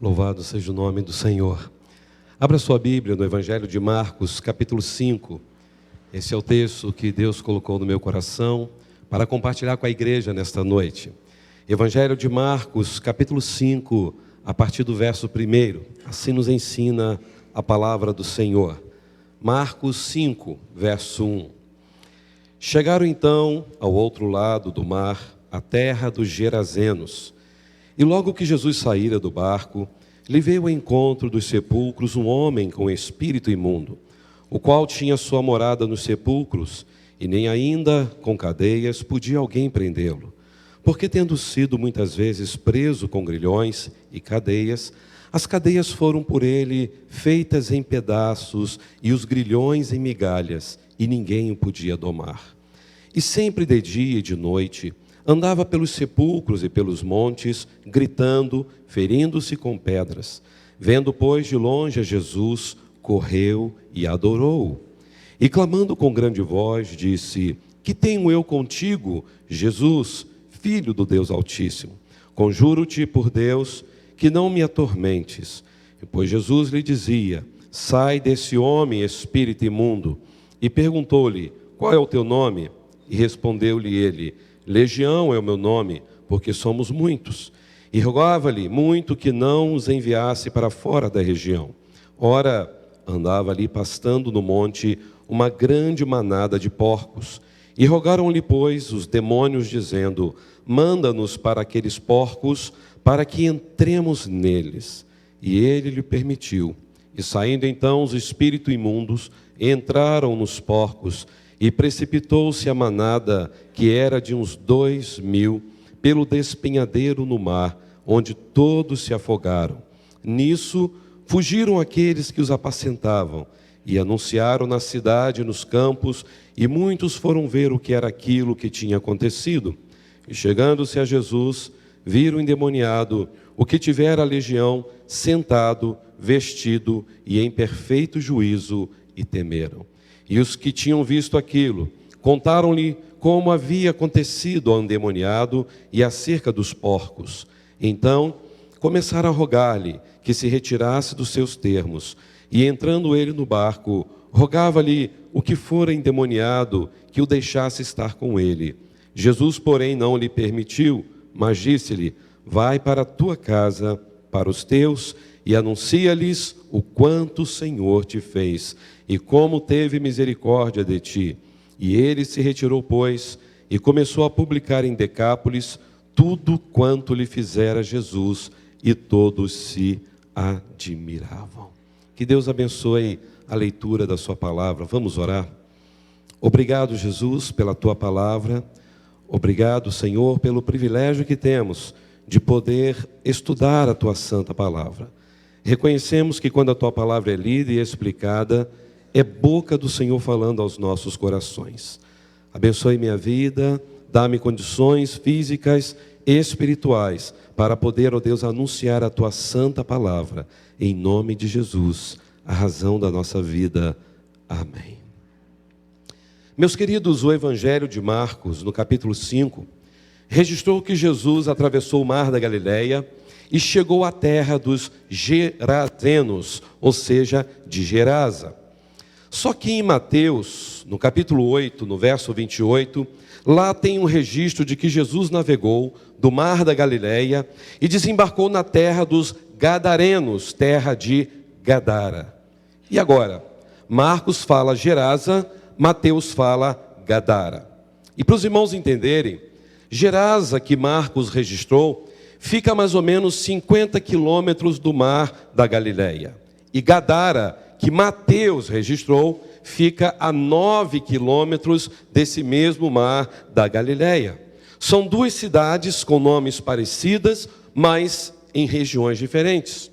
Louvado seja o nome do Senhor. Abra sua Bíblia no Evangelho de Marcos, capítulo 5. Esse é o texto que Deus colocou no meu coração para compartilhar com a igreja nesta noite. Evangelho de Marcos, capítulo 5, a partir do verso 1. Assim nos ensina a palavra do Senhor. Marcos 5, verso 1. Chegaram então ao outro lado do mar, a terra dos Gerazenos. E logo que Jesus saíra do barco, lhe veio ao encontro dos sepulcros um homem com espírito imundo, o qual tinha sua morada nos sepulcros, e nem ainda com cadeias podia alguém prendê-lo. Porque tendo sido muitas vezes preso com grilhões e cadeias, as cadeias foram por ele feitas em pedaços e os grilhões em migalhas, e ninguém o podia domar. E sempre de dia e de noite andava pelos sepulcros e pelos montes, gritando, ferindo-se com pedras. Vendo, pois, de longe a Jesus, correu e adorou-o. E clamando com grande voz, disse: Que tenho eu contigo, Jesus, Filho do Deus Altíssimo? Conjuro-te por Deus que não me atormentes. E pois Jesus lhe dizia: Sai desse homem, espírito imundo. E perguntou-lhe: Qual é o teu nome? E respondeu-lhe ele: Legião é o meu nome, porque somos muitos. E rogava-lhe muito que não os enviasse para fora da região. Ora, andava ali pastando no monte uma grande manada de porcos. E rogaram-lhe, pois, os demônios, dizendo: Manda-nos para aqueles porcos, para que entremos neles. E ele lhe permitiu. E saindo então os espíritos imundos, entraram nos porcos, e precipitou-se a manada, que era de uns 2.000, pelo despenhadeiro no mar, onde todos se afogaram. Nisso fugiram aqueles que os apacentavam, e anunciaram na cidade e nos campos, e muitos foram ver o que era aquilo que tinha acontecido. E chegando-se a Jesus, viram o endemoniado, o que tivera a legião, sentado, vestido e em perfeito juízo, e temeram. E os que tinham visto aquilo, contaram-lhe como havia acontecido ao endemoniado e acerca dos porcos. Então, começaram a rogar-lhe que se retirasse dos seus termos. E entrando ele no barco, rogava-lhe o que fora endemoniado, que o deixasse estar com ele. Jesus, porém, não lhe permitiu, mas disse-lhe: Vai para a tua casa, para os teus, e anuncia-lhes o quanto o Senhor te fez, e como teve misericórdia de ti. E ele se retirou, pois, e começou a publicar em Decápolis tudo quanto lhe fizera Jesus, e todos se admiravam. Que Deus abençoe a leitura da sua palavra. Vamos orar. Obrigado, Jesus, pela tua palavra. Obrigado, Senhor, pelo privilégio que temos de poder estudar a tua santa palavra. Reconhecemos que quando a tua palavra é lida e explicada, é boca do Senhor falando aos nossos corações. Abençoe minha vida, dá-me condições físicas e espirituais para poder, ó Deus, anunciar a tua santa palavra, em nome de Jesus, a razão da nossa vida. Amém. Meus queridos, o Evangelho de Marcos, no capítulo 5, registrou que Jesus atravessou o mar da Galileia e chegou à terra dos Gerazenos, ou seja, de Gerasa. Só que em Mateus, no capítulo 8, no verso 28, lá tem um registro de que Jesus navegou do mar da Galileia e desembarcou na terra dos Gadarenos, terra de Gadara. E agora, Marcos fala Gerasa, Mateus fala Gadara. E para os irmãos entenderem, Gerasa, que Marcos registrou, fica a mais ou menos 50 quilômetros do mar da Galileia. E Gadara, que Mateus registrou, fica a 9 quilômetros desse mesmo mar da Galileia. São duas cidades com nomes parecidas, mas em regiões diferentes.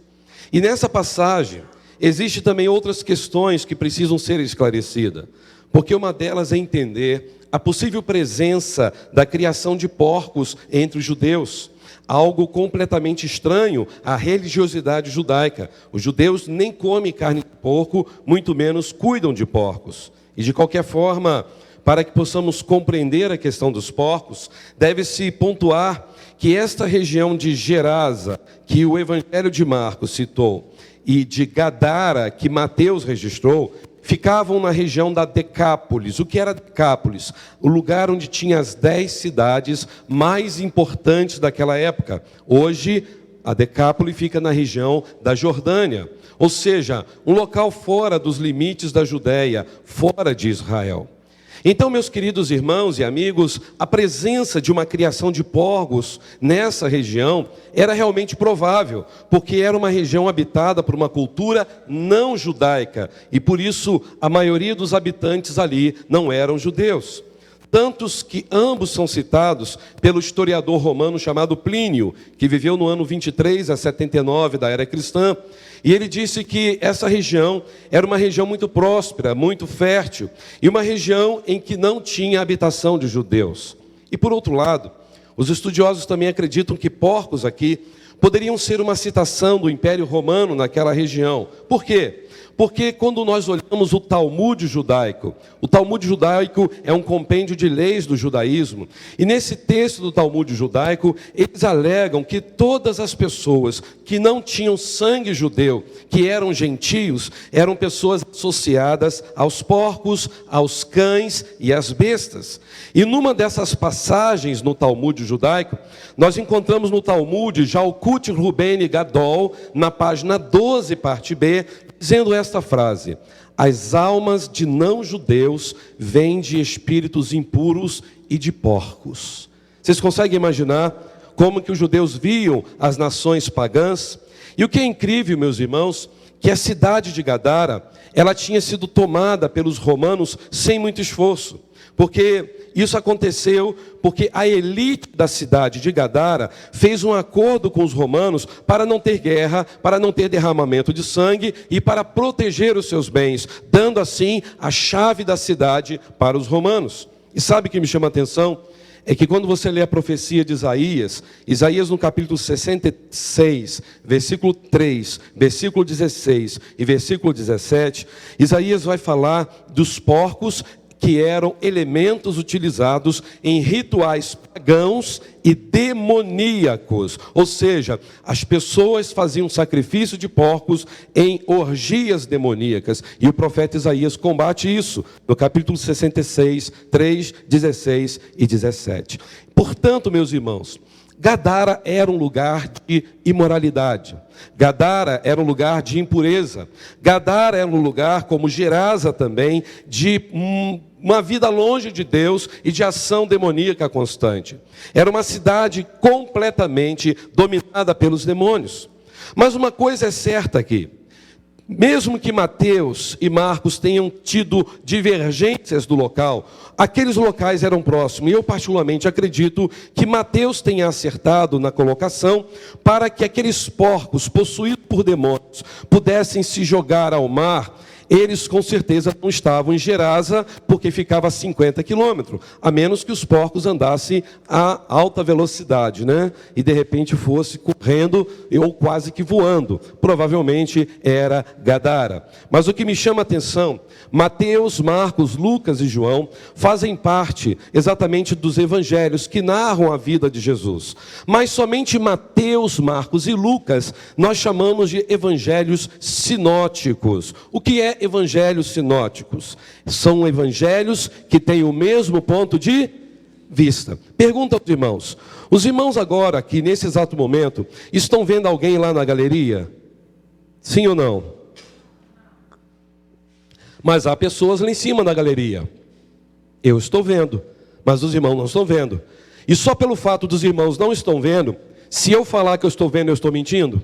E nessa passagem, existem também outras questões que precisam ser esclarecidas, porque uma delas é entender a possível presença da criação de porcos entre os judeus, algo completamente estranho à religiosidade judaica. Os judeus nem comem carne de porco, muito menos cuidam de porcos. E de qualquer forma, para que possamos compreender a questão dos porcos, deve-se pontuar que esta região de Gerasa, que o Evangelho de Marcos citou, e de Gadara, que Mateus registrou, ficavam na região da Decápolis. O que era Decápolis? O lugar onde tinha as 10 cidades mais importantes daquela época. Hoje, a Decápolis fica na região da Jordânia, ou seja, um local fora dos limites da Judéia, fora de Israel. Então, meus queridos irmãos e amigos, a presença de uma criação de porcos nessa região era realmente provável, porque era uma região habitada por uma cultura não judaica, e por isso a maioria dos habitantes ali não eram judeus. Tantos que ambos são citados pelo historiador romano chamado Plínio, que viveu no ano 23 a 79 da era cristã, e ele disse que essa região era uma região muito próspera, muito fértil, e uma região em que não tinha habitação de judeus. E por outro lado, os estudiosos também acreditam que porcos aqui poderiam ser uma citação do Império Romano naquela região. Por quê? Porque quando nós olhamos o Talmud judaico é um compêndio de leis do judaísmo, e nesse texto do Talmud judaico, eles alegam que todas as pessoas que não tinham sangue judeu, que eram gentios, eram pessoas associadas aos porcos, aos cães e às bestas. E numa dessas passagens no Talmud judaico, nós encontramos no Talmud Jalkut Rubeni Gadol, na página 12, parte B, dizendo esta frase: as almas de não-judeus vêm de espíritos impuros e de porcos. Vocês conseguem imaginar como que os judeus viam as nações pagãs? E o que é incrível, meus irmãos, que a cidade de Gadara, ela tinha sido tomada pelos romanos sem muito esforço. Porque isso aconteceu porque a elite da cidade de Gadara fez um acordo com os romanos para não ter guerra, para não ter derramamento de sangue e para proteger os seus bens, dando assim a chave da cidade para os romanos. E sabe o que me chama a atenção? É que quando você lê a profecia de Isaías no capítulo 66, versículo 3, versículo 16 e versículo 17, Isaías vai falar dos porcos que eram elementos utilizados em rituais pagãos e demoníacos. Ou seja, as pessoas faziam sacrifício de porcos em orgias demoníacas. E o profeta Isaías combate isso no capítulo 66, 3, 16 e 17. Portanto, meus irmãos, Gadara era um lugar de imoralidade. Gadara era um lugar de impureza. Gadara era um lugar, como Gerasa também, de uma vida longe de Deus e de ação demoníaca constante. Era uma cidade completamente dominada pelos demônios. Mas uma coisa é certa aqui. Mesmo que Mateus e Marcos tenham tido divergências do local, aqueles locais eram próximos. E eu particularmente acredito que Mateus tenha acertado na colocação para que aqueles porcos possuídos por demônios pudessem se jogar ao mar. Eles com certeza não estavam em Gerasa, porque ficava a 50 quilômetros, a menos que os porcos andassem a alta velocidade, né? E de repente fosse correndo ou quase que voando. Provavelmente era Gadara. Mas o que me chama a atenção, Mateus, Marcos, Lucas e João fazem parte exatamente dos evangelhos que narram a vida de Jesus. Mas somente Mateus, Marcos e Lucas nós chamamos de evangelhos sinóticos. O que é evangelhos sinóticos? São evangelhos que têm o mesmo ponto de vista. Pergunta aos irmãos. Os irmãos agora, aqui nesse exato momento, estão vendo alguém lá na galeria? Sim ou não? Mas há pessoas lá em cima da galeria. Eu estou vendo, mas os irmãos não estão vendo. E só pelo fato dos irmãos não estão vendo, se eu falar que eu estou vendo, eu estou mentindo?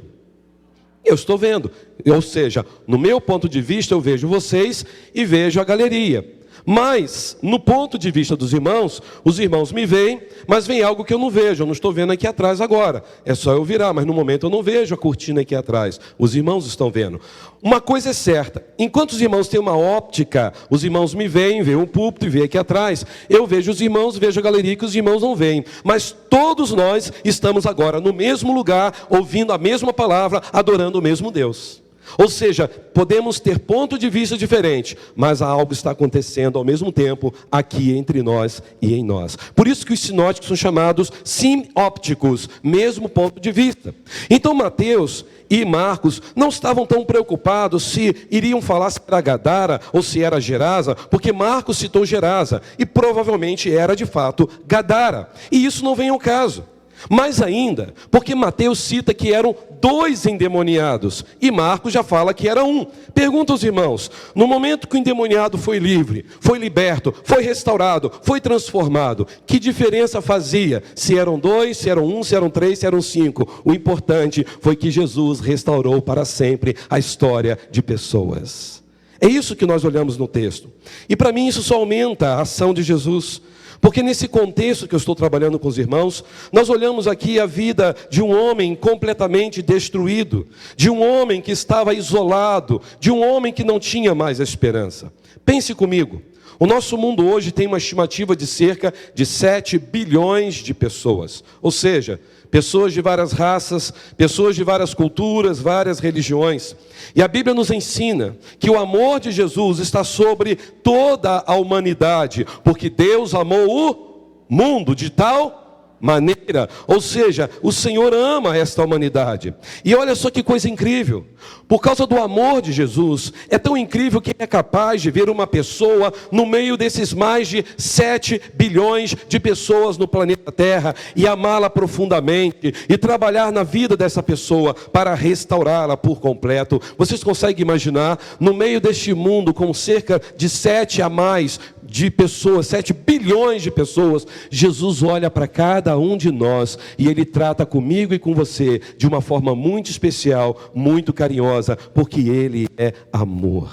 Eu estou vendo, ou seja, no meu ponto de vista eu vejo vocês e vejo a galeria. Mas, no ponto de vista dos irmãos, os irmãos me veem, mas vem algo que eu não vejo, eu não estou vendo aqui atrás agora. É só eu virar, mas no momento eu não vejo a cortina aqui atrás. Os irmãos estão vendo. Uma coisa é certa, enquanto os irmãos têm uma óptica, os irmãos me veem, veem o púlpito e veem aqui atrás. Eu vejo os irmãos, vejo a galeria que os irmãos não veem. Mas todos nós estamos agora no mesmo lugar, ouvindo a mesma palavra, adorando o mesmo Deus. Ou seja, podemos ter ponto de vista diferente, mas algo está acontecendo ao mesmo tempo aqui entre nós e em nós. Por isso que os sinóticos são chamados sinópticos, mesmo ponto de vista. Então Mateus e Marcos não estavam tão preocupados se iriam falar se era Gadara ou se era Gerasa, porque Marcos citou Gerasa e provavelmente era de fato Gadara. E isso não vem ao caso. Mais ainda, porque Mateus cita que eram 2 endemoniados e Marcos já fala que era 1. Pergunta aos irmãos, no momento que o endemoniado foi livre, foi liberto, foi restaurado, foi transformado, que diferença fazia? Se eram 2, se eram 1, se eram 3, se eram 5. O importante foi que Jesus restaurou para sempre a história de pessoas. É isso que nós olhamos no texto. E para mim isso só aumenta a ação de Jesus. Porque nesse contexto que eu estou trabalhando com os irmãos, nós olhamos aqui a vida de um homem completamente destruído, de um homem que estava isolado, de um homem que não tinha mais esperança. Pense comigo, o nosso mundo hoje tem uma estimativa de cerca de 7 bilhões de pessoas, ou seja, pessoas de várias raças, pessoas de várias culturas, várias religiões. E a Bíblia nos ensina que o amor de Jesus está sobre toda a humanidade, porque Deus amou o mundo de tal maneira, ou seja, o Senhor ama esta humanidade. E olha só que coisa incrível, por causa do amor de Jesus, é tão incrível que é capaz de ver uma pessoa no meio desses mais de 7 bilhões de pessoas no planeta Terra e amá-la profundamente e trabalhar na vida dessa pessoa para restaurá-la por completo. Vocês conseguem imaginar, no meio deste mundo com cerca de 7 a mais de pessoas, 7 bilhões de pessoas, Jesus olha para cada um de nós e Ele trata comigo e com você de uma forma muito especial, muito carinhosa, porque Ele é amor.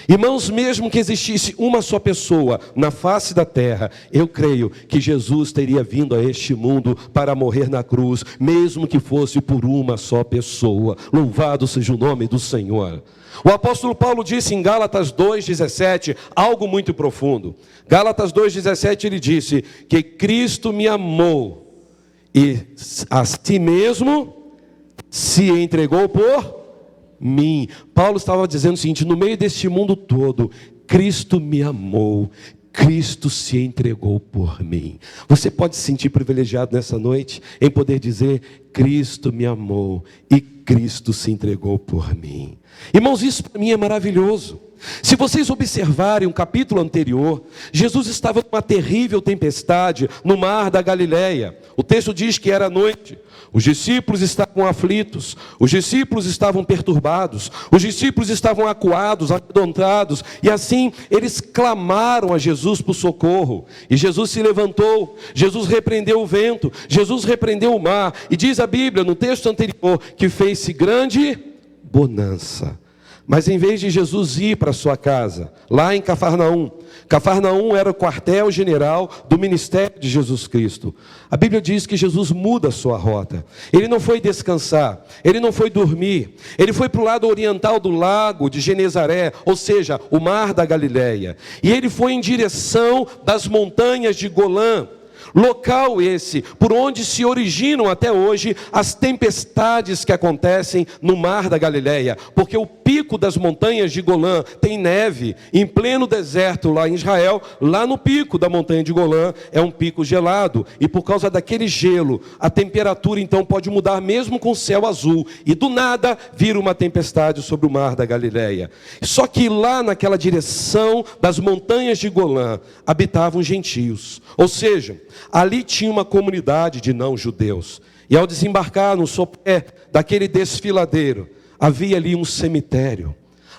Irmãos, mesmo que existisse uma só pessoa na face da terra, eu creio que Jesus teria vindo a este mundo para morrer na cruz, mesmo que fosse por uma só pessoa. Louvado seja o nome do Senhor. O apóstolo Paulo disse em Gálatas 2,17 algo muito profundo. Gálatas 2,17 ele disse que Cristo me amou e a si mesmo se entregou por mim. Paulo estava dizendo o seguinte: no meio deste mundo todo, Cristo me amou, Cristo se entregou por mim. Você pode se sentir privilegiado nessa noite em poder dizer: Cristo me amou e Cristo se entregou por mim. Irmãos, isso para mim é maravilhoso. Se vocês observarem o capítulo anterior, Jesus estava numa terrível tempestade no mar da Galileia. O texto diz que era noite. Os discípulos estavam aflitos, os discípulos estavam perturbados, os discípulos estavam acuados, amedrontados, e assim eles clamaram a Jesus por socorro. E Jesus se levantou, Jesus repreendeu o vento, Jesus repreendeu o mar, e diz a Bíblia no texto anterior que fez-se grande bonança. Mas em vez de Jesus ir para sua casa, lá em Cafarnaum, Cafarnaum era o quartel-general do ministério de Jesus Cristo. A Bíblia diz que Jesus muda a sua rota. Ele não foi descansar, ele não foi dormir, ele foi para o lado oriental do lago de Genezaré, ou seja, o mar da Galileia. E ele foi em direção das montanhas de Golã. Local esse, por onde se originam até hoje as tempestades que acontecem no mar da Galileia, porque o pico das montanhas de Golã tem neve, em pleno deserto lá em Israel, lá no pico da montanha de Golã é um pico gelado, e por causa daquele gelo, a temperatura então pode mudar mesmo com o céu azul, e do nada vira uma tempestade sobre o mar da Galileia. Só que lá naquela direção das montanhas de Golã, habitavam gentios, ou seja, ali tinha uma comunidade de não-judeus. E ao desembarcar no sopé daquele desfiladeiro, havia ali um cemitério.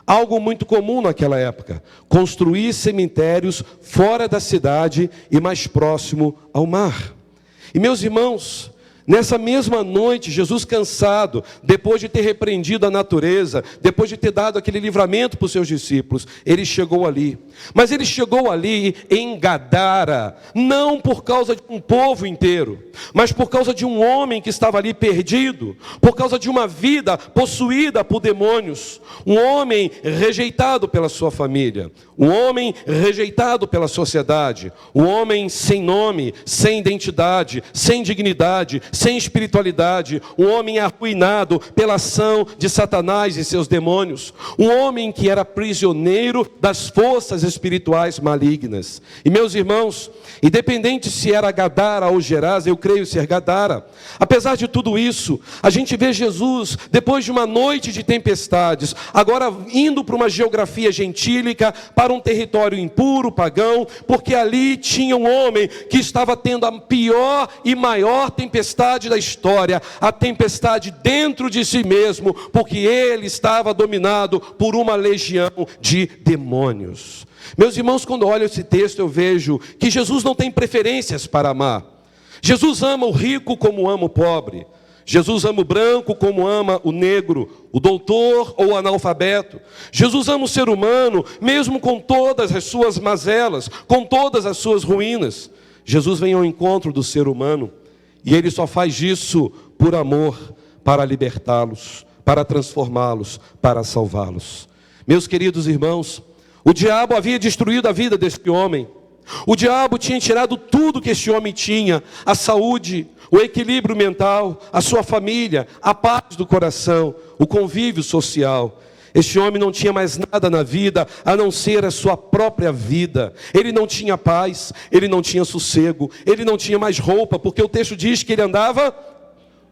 Algo muito comum naquela época, construir cemitérios fora da cidade e mais próximo ao mar. E meus irmãos, nessa mesma noite, Jesus cansado, depois de ter repreendido a natureza, depois de ter dado aquele livramento para os seus discípulos, ele chegou ali. Mas ele chegou ali em Gadara, não por causa de um povo inteiro, mas por causa de um homem que estava ali perdido, por causa de uma vida possuída por demônios, um homem rejeitado pela sua família, um homem rejeitado pela sociedade, um homem sem nome, sem identidade, sem dignidade, sem espiritualidade, um homem arruinado pela ação de Satanás e seus demônios, um homem que era prisioneiro das forças espirituais malignas. E meus irmãos, independente se era Gadara ou Gerasa, eu creio ser Gadara, apesar de tudo isso, a gente vê Jesus, depois de uma noite de tempestades, agora indo para uma geografia gentílica, para um território impuro, pagão, porque ali tinha um homem que estava tendo a pior e maior tempestade da história, a tempestade dentro de si mesmo, porque ele estava dominado por uma legião de demônios. Meus irmãos, quando eu olho esse texto, eu vejo que Jesus não tem preferências para amar. Jesus ama o rico como ama o pobre. Jesus ama o branco como ama o negro, o doutor ou o analfabeto. Jesus ama o ser humano, mesmo com todas as suas mazelas, com todas as suas ruínas. Jesus vem ao encontro do ser humano, e Ele só faz isso por amor, para libertá-los, para transformá-los, para salvá-los. Meus queridos irmãos, o diabo havia destruído a vida deste homem. O diabo tinha tirado tudo que este homem tinha: a saúde, o equilíbrio mental, a sua família, a paz do coração, o convívio social. Este homem não tinha mais nada na vida a não ser a sua própria vida. Ele não tinha paz, ele não tinha sossego, ele não tinha mais roupa, porque o texto diz que ele andava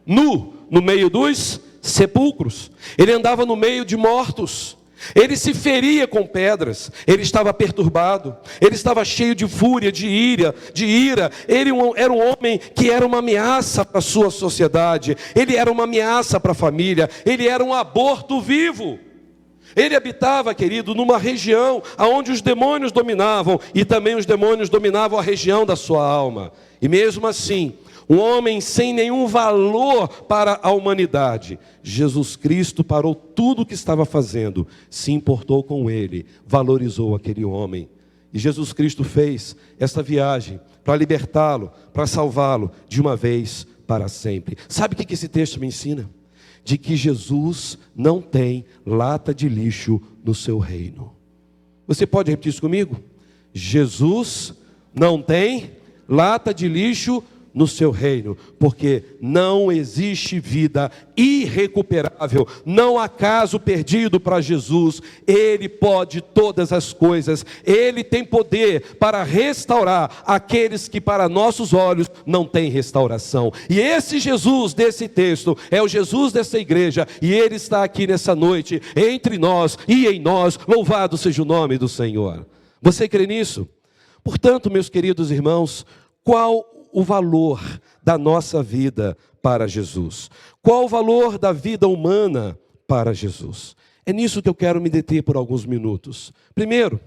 nu no meio dos sepulcros. Ele andava no meio de mortos. Ele se feria com pedras, ele estava perturbado, ele estava cheio de fúria, de ira. Ele era um homem que era uma ameaça para a sua sociedade, ele era uma ameaça para a família, ele era um aborto vivo. Ele habitava, querido, numa região onde os demônios dominavam, e também os demônios dominavam a região da sua alma. E mesmo assim, um homem sem nenhum valor para a humanidade, Jesus Cristo parou tudo o que estava fazendo, se importou com ele, valorizou aquele homem. E Jesus Cristo fez esta viagem para libertá-lo, para salvá-lo de uma vez para sempre. Sabe o que esse texto me ensina? De que Jesus não tem lata de lixo no seu reino. Você pode repetir isso comigo? Jesus não tem lata de lixo no seu reino, porque não existe vida irrecuperável, não há caso perdido para Jesus. Ele pode todas as coisas, Ele tem poder para restaurar aqueles que para nossos olhos não têm restauração. E esse Jesus desse texto é o Jesus dessa igreja, e Ele está aqui nessa noite, entre nós e em nós. Louvado seja o nome do Senhor. Você crê nisso? Portanto, meus queridos irmãos, qual o valor da nossa vida para Jesus? Qual o valor da vida humana para Jesus? É nisso que eu quero me deter por alguns minutos. Primeiro,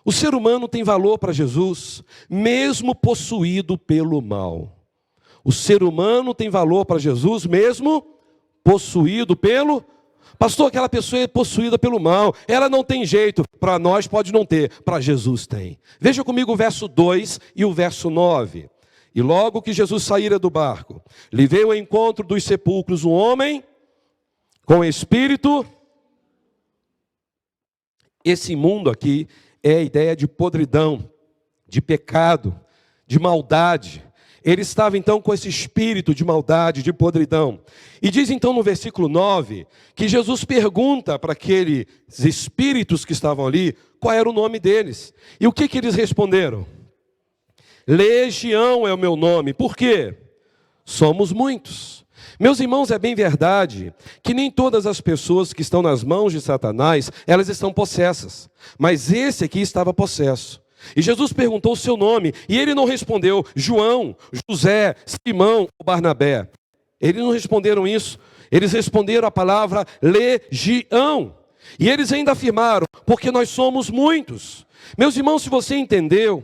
o ser humano tem valor para Jesus, mesmo possuído pelo mal. O ser humano tem valor para Jesus, mesmo possuído pelo... Pastor, aquela pessoa é possuída pelo mal, ela não tem jeito. Para nós pode não ter, para Jesus tem. Veja comigo o verso 2 e o verso 9. E logo que Jesus saíra do barco, lhe veio ao encontro dos sepulcros um homem com espírito. Esse imundo aqui é a ideia de podridão, de pecado, de maldade. Ele estava então com esse espírito de maldade, de podridão. E diz então no versículo 9, que Jesus pergunta para aqueles espíritos que estavam ali, qual era o nome deles. E o que eles responderam? Legião é o meu nome. Por quê? Somos muitos. Meus irmãos, é bem verdade que nem todas as pessoas que estão nas mãos de Satanás, elas estão possessas. Mas esse aqui estava possesso. E Jesus perguntou o seu nome, e ele não respondeu João, José, Simão ou Barnabé. Eles não responderam isso. Eles responderam a palavra legião. E eles ainda afirmaram, porque nós somos muitos. Meus irmãos, se você entendeu,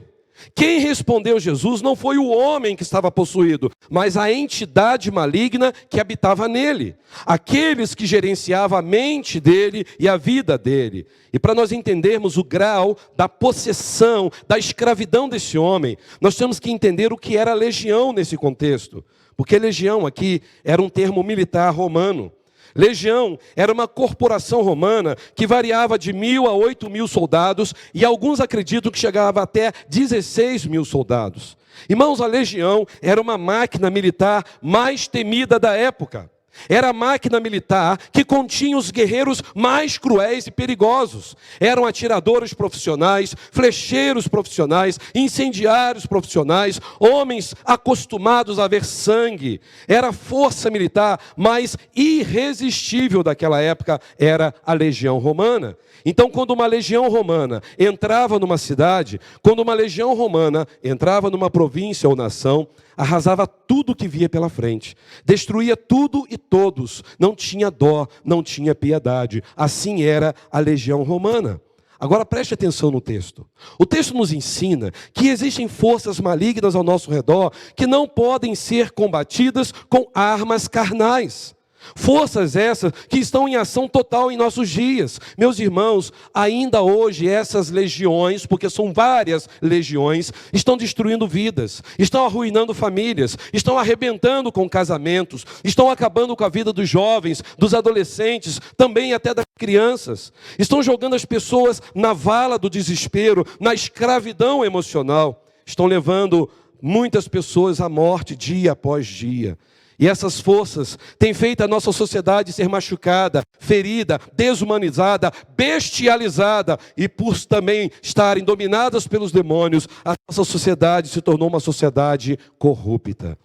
quem respondeu Jesus não foi o homem que estava possuído, mas a entidade maligna que habitava nele. Aqueles que gerenciavam a mente dele e a vida dele. E para nós entendermos o grau da possessão, da escravidão desse homem, nós temos que entender o que era legião nesse contexto. Porque legião aqui era um termo militar romano. Legião era uma corporação romana que variava de 1.000 a 8.000 soldados, e alguns acreditam que chegava até 16.000 soldados. Irmãos, a legião era uma máquina militar mais temida da época. Era a máquina militar que continha os guerreiros mais cruéis e perigosos. Eram atiradores profissionais, flecheiros profissionais, incendiários profissionais, homens acostumados a ver sangue. Era a força militar mais irresistível daquela época, era a legião romana. Então, quando uma legião romana entrava numa cidade, quando uma legião romana entrava numa província ou nação, arrasava tudo que via pela frente, destruía tudo e todos, não tinha dó, não tinha piedade. Assim era a legião romana. Agora preste atenção no texto. O texto nos ensina que existem forças malignas ao nosso redor que não podem ser combatidas com armas carnais. Forças essas que estão em ação total em nossos dias. Meus irmãos, ainda hoje essas legiões, porque são várias legiões, estão destruindo vidas, estão arruinando famílias, estão arrebentando com casamentos, estão acabando com a vida dos jovens, dos adolescentes, também até das crianças. Estão jogando as pessoas na vala do desespero, na escravidão emocional. Estão levando muitas pessoas à morte dia após dia. E essas forças têm feito a nossa sociedade ser machucada, ferida, desumanizada, bestializada. E por também estarem dominadas pelos demônios, a nossa sociedade se tornou uma sociedade corrupta.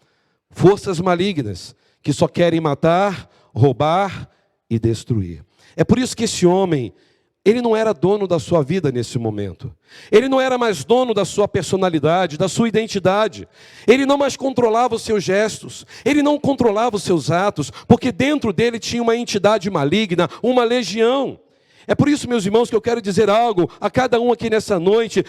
Forças malignas que só querem matar, roubar e destruir. É por isso que esse homem, ele não era dono da sua vida nesse momento. Ele não era mais dono da sua personalidade, da sua identidade. Ele não mais controlava os seus gestos. Ele não controlava os seus atos, porque dentro dele tinha uma entidade maligna, uma legião. É por isso, meus irmãos, que eu quero dizer algo a cada um aqui nessa noite,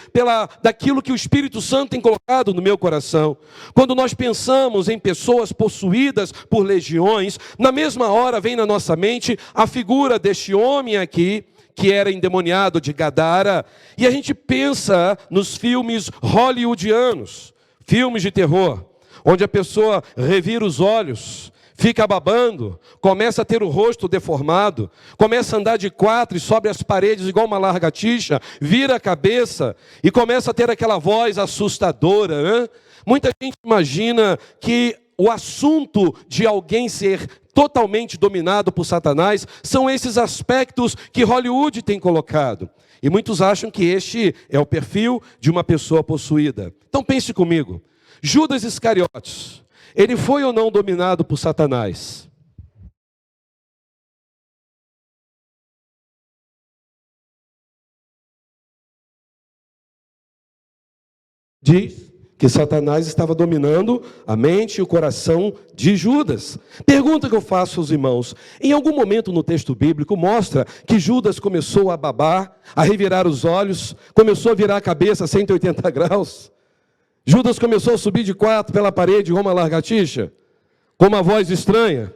daquilo que o Espírito Santo tem colocado no meu coração. Quando nós pensamos em pessoas possuídas por legiões, na mesma hora vem na nossa mente a figura deste homem aqui, que era endemoniado de Gadara, e a gente pensa nos filmes hollywoodianos, filmes de terror, onde a pessoa revira os olhos, fica babando, começa a ter o rosto deformado, começa a andar de quatro e sobe as paredes igual uma lagartixa, vira a cabeça e começa a ter aquela voz assustadora, né? Muita gente imagina que o assunto de alguém ser totalmente dominado por Satanás são esses aspectos que Hollywood tem colocado. E muitos acham que este é o perfil de uma pessoa possuída. Então pense comigo. Judas Iscariotes, ele foi ou não dominado por Satanás? Diz que Satanás estava dominando a mente e o coração de Judas. Pergunta que eu faço aos irmãos: em algum momento no texto bíblico mostra que Judas começou a babar, a revirar os olhos, começou a virar a cabeça a 180 graus? Judas começou a subir de quatro pela parede como uma lagartixa, com uma voz estranha?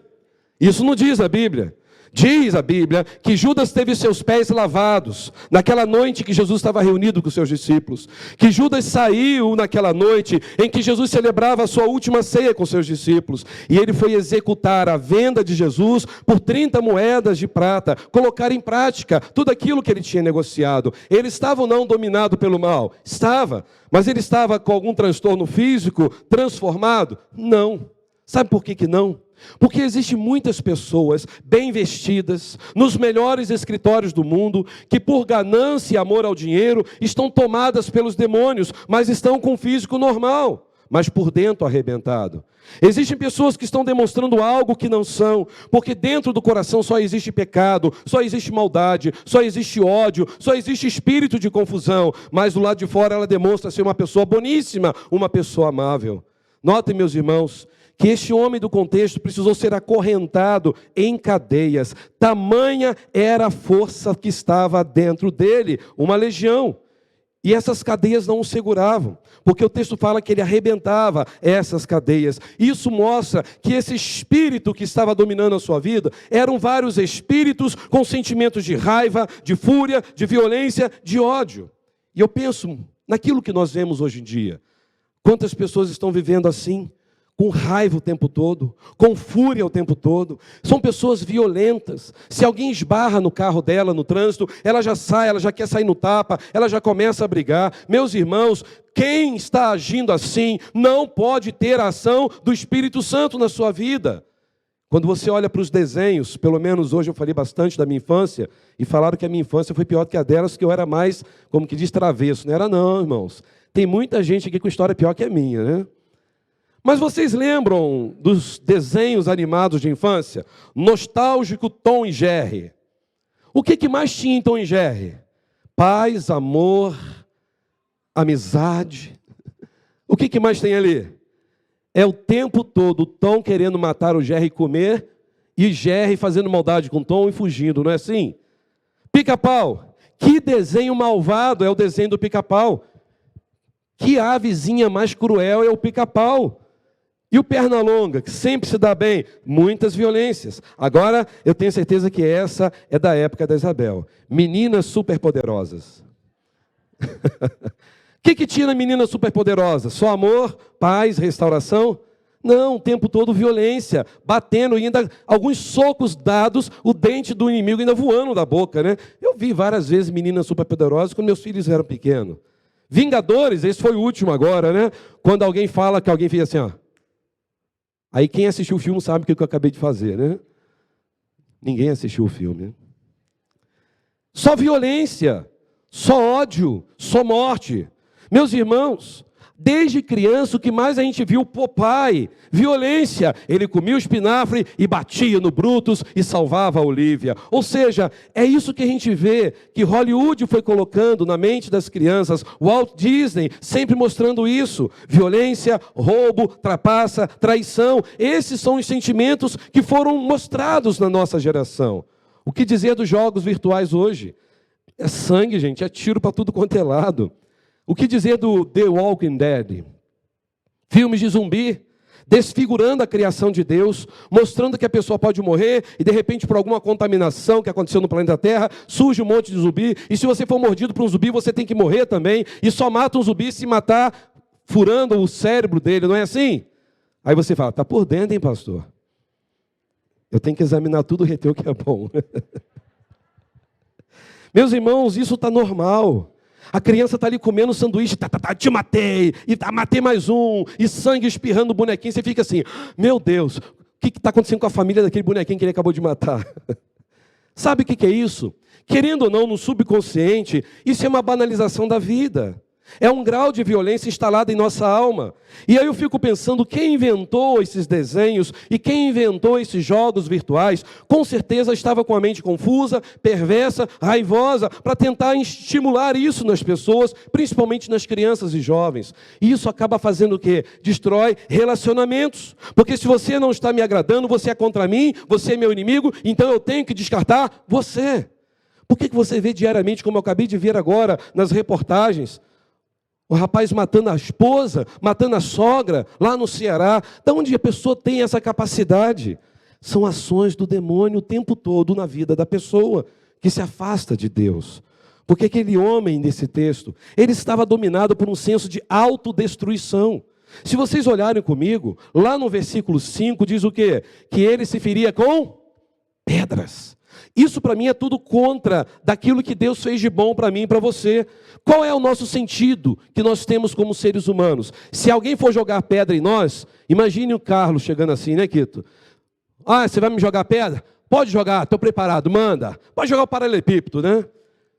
Isso não diz a Bíblia. Diz a Bíblia que Judas teve seus pés lavados naquela noite que Jesus estava reunido com seus discípulos. Que Judas saiu naquela noite em que Jesus celebrava a sua última ceia com seus discípulos. E ele foi executar a venda de Jesus por 30 moedas de prata. Colocar em prática tudo aquilo que ele tinha negociado. Ele estava ou não dominado pelo mal? Estava. Mas ele estava com algum transtorno físico transformado? Não. Sabe por que não? Porque existem muitas pessoas bem vestidas, nos melhores escritórios do mundo, que por ganância e amor ao dinheiro, estão tomadas pelos demônios, mas estão com o físico normal, mas por dentro arrebentado. Existem pessoas que estão demonstrando algo que não são, porque dentro do coração só existe pecado, só existe maldade, só existe ódio, só existe espírito de confusão, mas do lado de fora ela demonstra ser uma pessoa boníssima, uma pessoa amável. Notem, meus irmãos, que este homem do contexto precisou ser acorrentado em cadeias. Tamanha era a força que estava dentro dele, uma legião. E essas cadeias não o seguravam, porque o texto fala que ele arrebentava essas cadeias. Isso mostra que esse espírito que estava dominando a sua vida eram vários espíritos com sentimentos de raiva, de fúria, de violência, de ódio. E eu penso naquilo que nós vemos hoje em dia. Quantas pessoas estão vivendo assim? com raiva o tempo todo, com fúria o tempo todo. São pessoas violentas. Se alguém esbarra no carro dela, no trânsito, ela já sai, ela já quer sair no tapa, ela já começa a brigar. Meus irmãos, quem está agindo assim não pode ter a ação do Espírito Santo na sua vida. Quando você olha para os desenhos, pelo menos hoje eu falei bastante da minha infância, e falaram que a minha infância foi pior do que a delas, que eu era mais, como que diz, travesso. Não era não, irmãos. Tem muita gente aqui com história pior que a minha, né? Mas vocês lembram dos desenhos animados de infância? Nostálgico Tom e Jerry. O que mais tinha em Tom e Jerry? Paz, amor, amizade. O que mais tem ali? É o tempo todo o Tom querendo matar o Jerry e comer, e Jerry fazendo maldade com o Tom e fugindo, não é assim? Pica-pau. Que desenho malvado é o desenho do Pica-pau. Que avezinha mais cruel é o Pica-pau. E o Pernalonga, que sempre se dá bem, muitas violências. Agora, eu tenho certeza que essa é da época da Isabel. Meninas superpoderosas. O que tinha na menina superpoderosa? Só amor, paz, restauração? Não, o tempo todo violência, batendo e ainda alguns socos dados, o dente do inimigo ainda voando da boca, né? Eu vi várias vezes meninas superpoderosas quando meus filhos eram pequenos. Vingadores, esse foi o último agora, né? Quando alguém fala que alguém fez assim, ó. Aí quem assistiu o filme sabe o que eu acabei de fazer, né? Ninguém assistiu o filme. Só violência, só ódio, só morte. Meus irmãos, desde criança o que mais a gente viu, Popeye, violência. Ele comia o espinafre e batia no Brutus e salvava a Olivia. Ou seja, é isso que a gente vê, que Hollywood foi colocando na mente das crianças, Walt Disney sempre mostrando isso. Violência, roubo, trapaça, traição. Esses são os sentimentos que foram mostrados na nossa geração. O que dizer dos jogos virtuais hoje? É sangue, gente, é tiro para tudo quanto é lado. O que dizer do The Walking Dead? Filmes de zumbi, desfigurando a criação de Deus, mostrando que a pessoa pode morrer e de repente por alguma contaminação que aconteceu no planeta Terra, surge um monte de zumbi, e se você for mordido por um zumbi, você tem que morrer também, e só mata um zumbi se matar furando o cérebro dele, não é assim? Aí você fala, está por dentro, hein, pastor? Eu tenho que examinar tudo o reteu que é bom. Meus irmãos, isso está normal. A criança está ali comendo sanduíche, te matei, e matei mais um, e sangue espirrando no bonequinho, você fica assim, meu Deus, o que está acontecendo com a família daquele bonequinho que ele acabou de matar? Sabe o que é isso? Querendo ou não, no subconsciente, isso é uma banalização da vida. É um grau de violência instalado em nossa alma. E aí eu fico pensando, quem inventou esses desenhos e quem inventou esses jogos virtuais, com certeza estava com a mente confusa, perversa, raivosa, para tentar estimular isso nas pessoas, principalmente nas crianças e jovens. E isso acaba fazendo o quê? Destrói relacionamentos. Porque se você não está me agradando, você é contra mim, você é meu inimigo, então eu tenho que descartar você. Por que você vê diariamente, como eu acabei de ver agora nas reportagens, o rapaz matando a esposa, matando a sogra, lá no Ceará? De onde a pessoa tem essa capacidade? São ações do demônio o tempo todo na vida da pessoa, que se afasta de Deus. Porque aquele homem, nesse texto, ele estava dominado por um senso de autodestruição. Se vocês olharem comigo, lá no versículo 5 diz o quê? Que ele se feria com pedras. Isso para mim é tudo contra daquilo que Deus fez de bom para mim e para você. Qual é o nosso sentido que nós temos como seres humanos? Se alguém for jogar pedra em nós, imagine o Carlos chegando assim, né, Quito? Ah, você vai me jogar pedra? Pode jogar, estou preparado, manda. Pode jogar o paralelepípedo, né?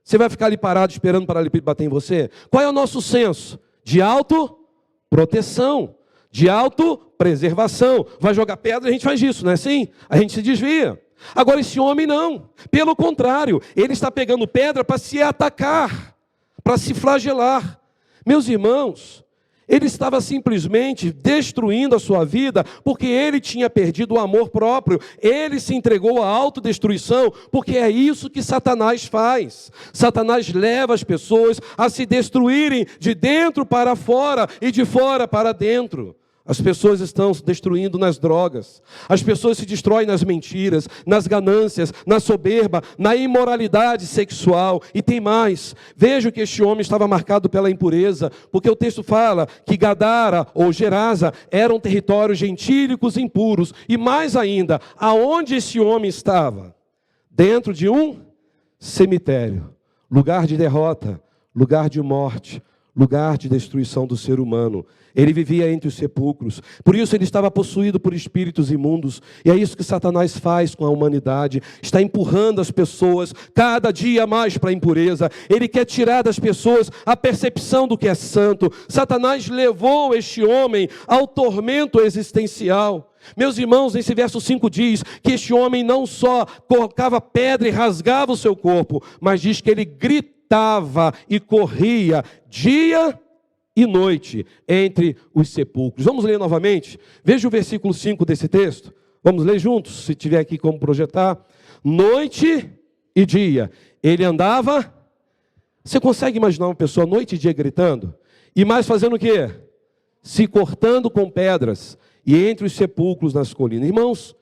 Você vai ficar ali parado esperando o paralelepípedo bater em você? Qual é o nosso senso? De autoproteção, de autopreservação. Vai jogar pedra, a gente faz isso, não é assim? A gente se desvia. Agora esse homem não, pelo contrário, ele está pegando pedra para se atacar, para se flagelar. Meus irmãos, ele estava simplesmente destruindo a sua vida, porque ele tinha perdido o amor próprio, ele se entregou à autodestruição, porque é isso que Satanás faz. Satanás leva as pessoas a se destruírem de dentro para fora e de fora para dentro. As pessoas estão se destruindo nas drogas. As pessoas se destroem nas mentiras, nas ganâncias, na soberba, na imoralidade sexual. E tem mais. Veja que este homem estava marcado pela impureza, porque o texto fala que Gadara ou Gerasa eram territórios gentílicos impuros. E mais ainda, aonde esse homem estava? Dentro de um cemitério, lugar de derrota, lugar de morte, lugar de destruição do ser humano. Ele vivia entre os sepulcros, por isso ele estava possuído por espíritos imundos, e é isso que Satanás faz com a humanidade, está empurrando as pessoas cada dia mais para a impureza. Ele quer tirar das pessoas a percepção do que é santo. Satanás levou este homem ao tormento existencial. Meus irmãos, nesse verso 5 diz que este homem não só colocava pedra e rasgava o seu corpo, mas diz que ele gritava e corria dia e noite entre os sepulcros. Vamos ler novamente? Veja o versículo 5 desse texto. Vamos ler juntos, se tiver aqui como projetar. Noite e dia. Ele andava. Você consegue imaginar uma pessoa noite e dia gritando? E mais fazendo o quê? Se cortando com pedras. E entre os sepulcros nas colinas. Irmãos,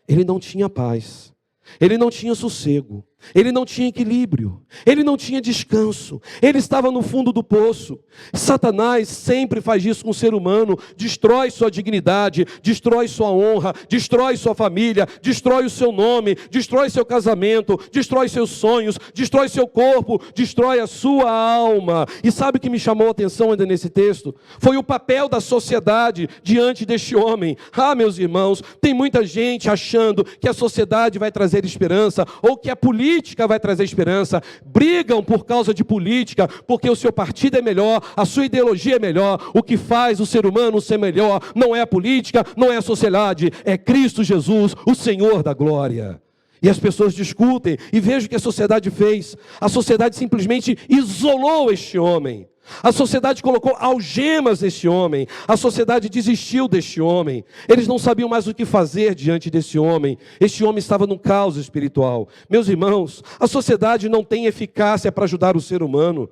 ele não tinha paz. Ele não tinha sossego, ele não tinha equilíbrio, ele não tinha descanso, ele estava no fundo do poço. Satanás sempre faz isso com o ser humano, destrói sua dignidade, destrói sua honra, destrói sua família, destrói o seu nome, destrói seu casamento, destrói seus sonhos, destrói seu corpo, destrói a sua alma. E sabe o que me chamou a atenção ainda nesse texto? Foi o papel da sociedade diante deste homem. Ah, meus irmãos, tem muita gente achando que a sociedade vai trazer esperança, ou que a política vai trazer esperança. Brigam por causa de política, porque o seu partido é melhor, a sua ideologia é melhor. O que faz o ser humano ser melhor não é a política, não é a sociedade, é Cristo Jesus, o Senhor da glória. E as pessoas discutem, e veja o que a sociedade fez. A sociedade simplesmente isolou este homem. A sociedade colocou algemas neste homem. A sociedade desistiu deste homem. Eles não sabiam mais o que fazer diante desse homem. Este homem estava num caos espiritual. Meus irmãos, a sociedade não tem eficácia para ajudar o ser humano.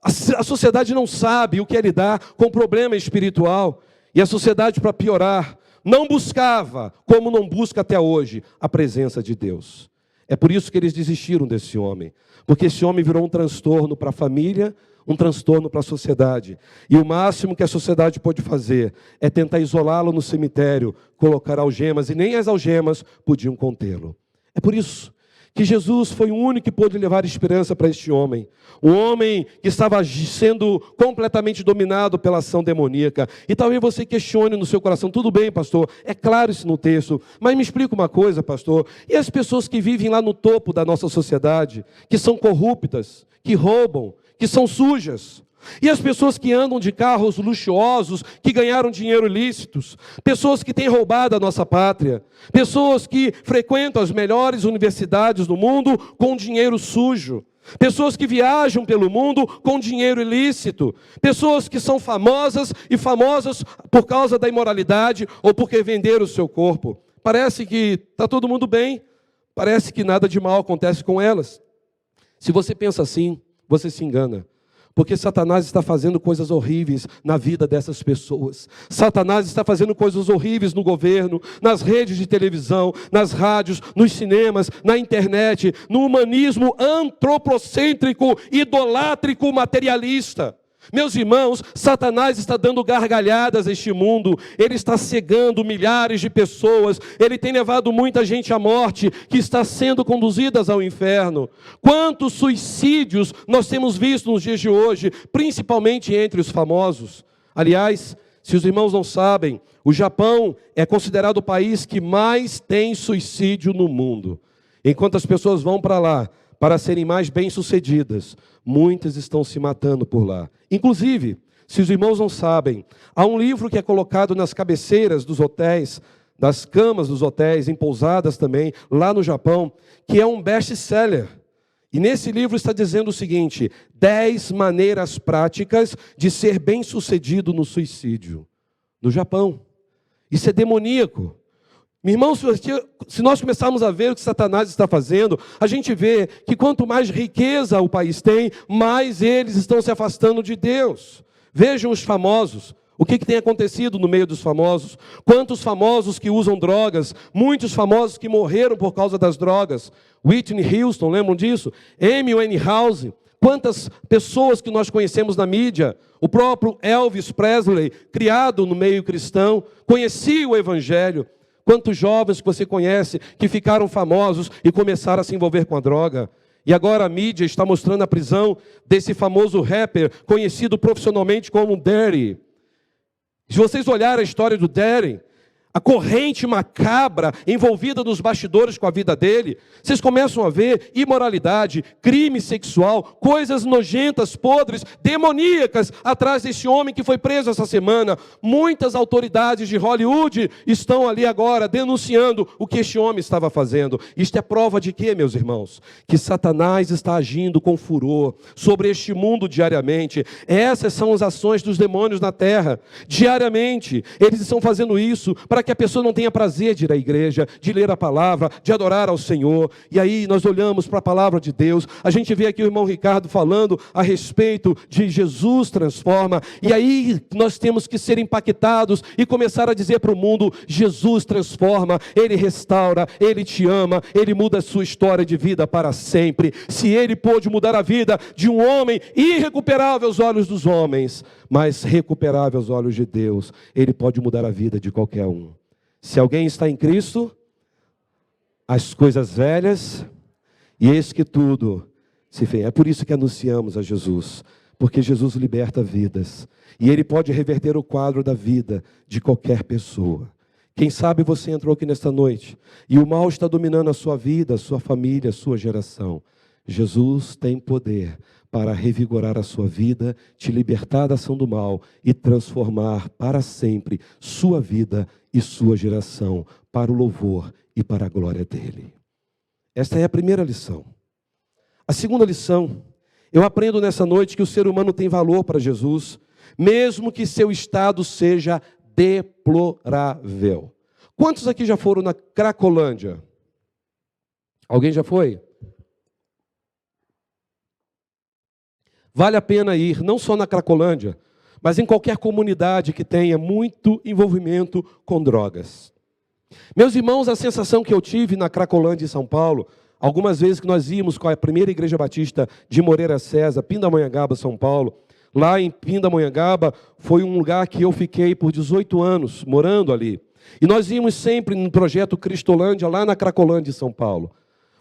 A sociedade não sabe o que é lidar com problema espiritual. E a sociedade, para piorar, não buscava, como não busca até hoje, a presença de Deus. É por isso que eles desistiram desse homem. Porque esse homem virou um transtorno para a família, um transtorno para a sociedade. E o máximo que a sociedade pode fazer é tentar isolá-lo no cemitério, colocar algemas, e nem as algemas podiam contê-lo. É por isso que Jesus foi o único que pôde levar esperança para este homem. Um homem que estava sendo completamente dominado pela ação demoníaca. E talvez você questione no seu coração: tudo bem, pastor, é claro isso no texto, mas me explica uma coisa, pastor. E as pessoas que vivem lá no topo da nossa sociedade, que são corruptas, que roubam, que são sujas? E as pessoas que andam de carros luxuosos, que ganharam dinheiro ilícitos, pessoas que têm roubado a nossa pátria, pessoas que frequentam as melhores universidades do mundo com dinheiro sujo, pessoas que viajam pelo mundo com dinheiro ilícito, pessoas que são famosas e famosas por causa da imoralidade ou porque venderam o seu corpo. Parece que está todo mundo bem, parece que nada de mal acontece com elas. Se você pensa assim, você se engana. Porque Satanás está fazendo coisas horríveis na vida dessas pessoas. Satanás está fazendo coisas horríveis no governo, nas redes de televisão, nas rádios, nos cinemas, na internet, no humanismo antropocêntrico, idolátrico, materialista. Meus irmãos, Satanás está dando gargalhadas a este mundo, ele está cegando milhares de pessoas, ele tem levado muita gente à morte, que está sendo conduzidas ao inferno. Quantos suicídios nós temos visto nos dias de hoje, principalmente entre os famosos. Aliás, se os irmãos não sabem, o Japão é considerado o país que mais tem suicídio no mundo. Enquanto as pessoas vão para lá para serem mais bem-sucedidas, muitas estão se matando por lá. Inclusive, se os irmãos não sabem, há um livro que é colocado nas cabeceiras dos hotéis, das camas dos hotéis, em pousadas também, lá no Japão, que é um best-seller. E nesse livro está dizendo o seguinte: 10 maneiras práticas de ser bem-sucedido no suicídio. No Japão. Isso é demoníaco. Irmãos, se nós começarmos a ver o que Satanás está fazendo, a gente vê que quanto mais riqueza o país tem, mais eles estão se afastando de Deus. Vejam os famosos, O que tem acontecido no meio dos famosos? Quantos famosos que usam drogas, muitos famosos que morreram por causa das drogas. Whitney Houston, lembram disso? Amy Winehouse. Quantas pessoas que nós conhecemos na mídia, o próprio Elvis Presley, criado no meio cristão, conhecia o Evangelho. Quantos jovens que você conhece que ficaram famosos e começaram a se envolver com a droga. E agora a mídia está mostrando a prisão desse famoso rapper, conhecido profissionalmente como Daddy. Se vocês olharem a história do Daddy, a corrente macabra envolvida nos bastidores com a vida dele, vocês começam a ver imoralidade, crime sexual, coisas nojentas, podres, demoníacas atrás desse homem que foi preso essa semana. Muitas autoridades de Hollywood estão ali agora denunciando o que este homem estava fazendo. Isto é prova de quê, meus irmãos? Que Satanás está agindo com furor sobre este mundo diariamente. Essas são as ações dos demônios na terra. Diariamente, eles estão fazendo isso para que a pessoa não tenha prazer de ir à igreja, de ler a palavra, de adorar ao Senhor. E aí nós olhamos para a palavra de Deus, a gente vê aqui o irmão Ricardo falando a respeito de Jesus transforma, e aí nós temos que ser impactados e começar a dizer para o mundo: Jesus transforma, Ele restaura, Ele te ama, Ele muda a sua história de vida para sempre. Se Ele pôde mudar a vida de um homem irrecuperável aos olhos dos homens, mas recuperável aos olhos de Deus, Ele pode mudar a vida de qualquer um. Se alguém está em Cristo, as coisas velhas, e eis que tudo se fez. É por isso que anunciamos a Jesus, porque Jesus liberta vidas, e Ele pode reverter o quadro da vida de qualquer pessoa. Quem sabe você entrou aqui nesta noite, e o mal está dominando a sua vida, a sua família, a sua geração. Jesus tem poder para revigorar a sua vida, te libertar da ação do mal e transformar para sempre sua vida e sua geração para o louvor e para a glória dele. Esta é a primeira lição. A segunda lição, eu aprendo nessa noite que o ser humano tem valor para Jesus, mesmo que seu estado seja deplorável. Quantos aqui já foram na Cracolândia? Alguém já foi? Vale a pena ir, não só na Cracolândia, mas em qualquer comunidade que tenha muito envolvimento com drogas. Meus irmãos, a sensação que eu tive na Cracolândia, em São Paulo, algumas vezes que nós íamos com a primeira igreja batista de Moreira César, Pindamonhangaba, São Paulo, lá em Pindamonhangaba foi um lugar que eu fiquei por 18 anos, morando ali. E nós íamos sempre no projeto Cristolândia, lá na Cracolândia, em São Paulo.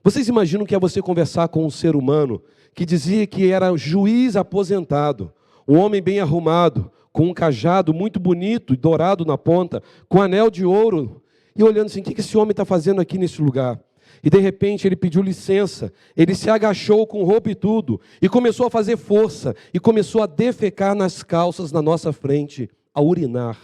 Vocês imaginam que é você conversar com um ser humano que dizia que era juiz aposentado, um homem bem arrumado, com um cajado muito bonito e dourado na ponta, com anel de ouro, e olhando assim: o que esse homem está fazendo aqui nesse lugar? E de repente ele pediu licença, ele se agachou com roupa e tudo, e começou a fazer força, e começou a defecar nas calças na nossa frente, a urinar.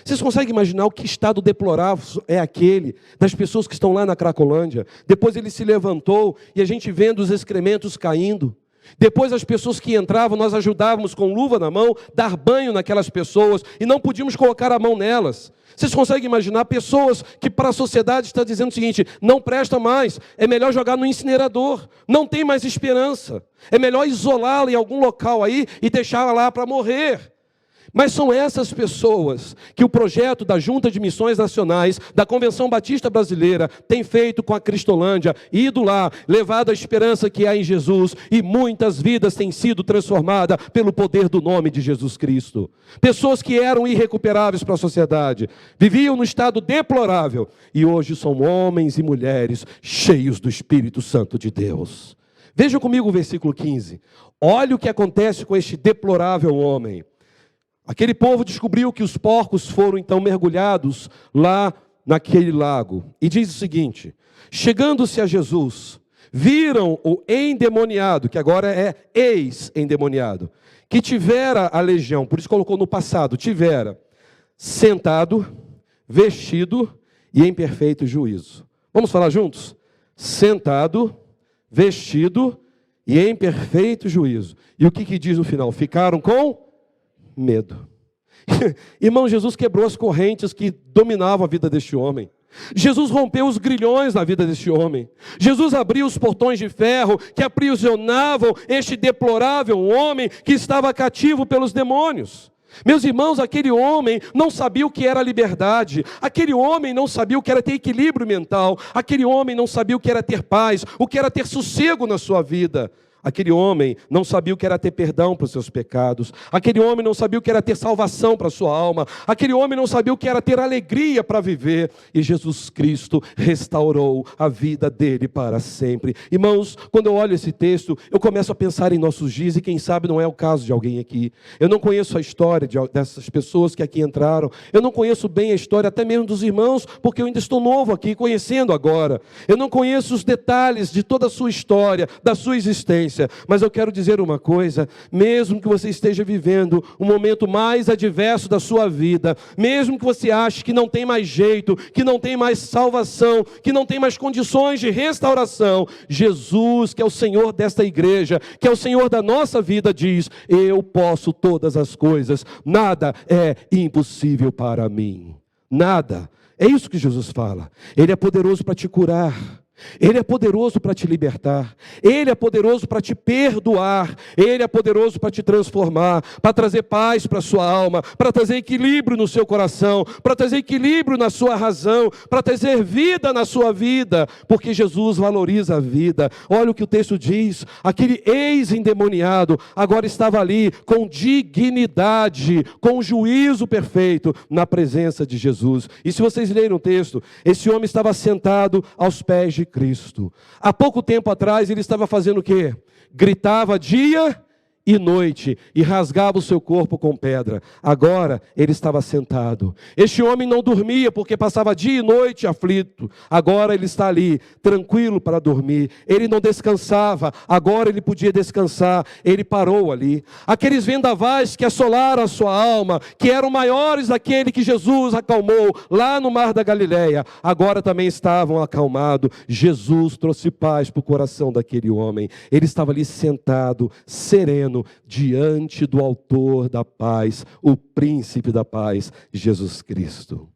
Vocês conseguem imaginar o que estado deplorável é aquele das pessoas que estão lá na Cracolândia? Depois ele se levantou e a gente vendo os excrementos caindo. Depois as pessoas que entravam, nós ajudávamos com luva na mão, dar banho naquelas pessoas e não podíamos colocar a mão nelas. Vocês conseguem imaginar pessoas que para a sociedade está dizendo o seguinte: não presta mais, é melhor jogar no incinerador, não tem mais esperança, é melhor isolá-la em algum local aí e deixá-la lá para morrer. Mas são essas pessoas que o projeto da Junta de Missões Nacionais, da Convenção Batista Brasileira, tem feito com a Cristolândia, ido lá, levado a esperança que há em Jesus, e muitas vidas têm sido transformadas pelo poder do nome de Jesus Cristo. Pessoas que eram irrecuperáveis para a sociedade, viviam no estado deplorável, e hoje são homens e mulheres cheios do Espírito Santo de Deus. Vejam comigo o versículo 15. Olha o que acontece com este deplorável homem. Aquele povo descobriu que os porcos foram então mergulhados lá naquele lago. E diz o seguinte: chegando-se a Jesus, viram o endemoniado, que agora é ex-endemoniado, que tivera a legião, por isso colocou no passado, tivera, sentado, vestido e em perfeito juízo. Vamos falar juntos? Sentado, vestido e em perfeito juízo. E o que diz no final? Ficaram com medo. Irmão, Jesus quebrou as correntes que dominavam a vida deste homem. Jesus rompeu os grilhões na vida deste homem. Jesus abriu os portões de ferro que aprisionavam este deplorável homem que estava cativo pelos demônios. Meus irmãos, aquele homem não sabia o que era liberdade, aquele homem não sabia o que era ter equilíbrio mental, aquele homem não sabia o que era ter paz, o que era ter sossego na sua vida. Aquele homem não sabia o que era ter perdão para os seus pecados. Aquele homem não sabia o que era ter salvação para a sua alma. Aquele homem não sabia o que era ter alegria para viver. E Jesus Cristo restaurou a vida dele para sempre. Irmãos, quando eu olho esse texto, eu começo a pensar em nossos dias, e quem sabe não é o caso de alguém aqui. Eu não conheço a história dessas pessoas que aqui entraram. Eu não conheço bem a história até mesmo dos irmãos, porque eu ainda estou novo aqui, conhecendo agora. Eu não conheço os detalhes de toda a sua história, da sua existência. Mas eu quero dizer uma coisa: mesmo que você esteja vivendo um momento mais adverso da sua vida, mesmo que você ache que não tem mais jeito, que não tem mais salvação, que não tem mais condições de restauração, Jesus, que é o Senhor desta igreja, que é o Senhor da nossa vida, diz: eu posso todas as coisas, nada é impossível para mim. Nada. É isso que Jesus fala. Ele é poderoso para te curar. Ele é poderoso para te libertar, Ele é poderoso para te perdoar, Ele é poderoso para te transformar, para trazer paz para a sua alma, para trazer equilíbrio no seu coração, para trazer equilíbrio na sua razão, para trazer vida na sua vida, porque Jesus valoriza a vida. Olha o que o texto diz: aquele ex-endemoniado agora estava ali com dignidade, com juízo perfeito na presença de Jesus. E se vocês lerem o texto, esse homem estava sentado aos pés de Cristo. Há pouco tempo atrás ele estava fazendo o quê? Gritava dia e noite e rasgava o seu corpo com pedra. Agora ele estava sentado. Este homem não dormia porque passava dia e noite aflito. Agora ele está ali, tranquilo para dormir. Ele não descansava, agora ele podia descansar. Ele parou ali. Aqueles vendavais que assolaram a sua alma, que eram maiores daquele que Jesus acalmou lá no mar da Galileia, agora também estavam acalmados. Jesus trouxe paz para o coração daquele homem. Ele estava ali sentado, sereno, diante do autor da paz, o príncipe da paz, Jesus Cristo.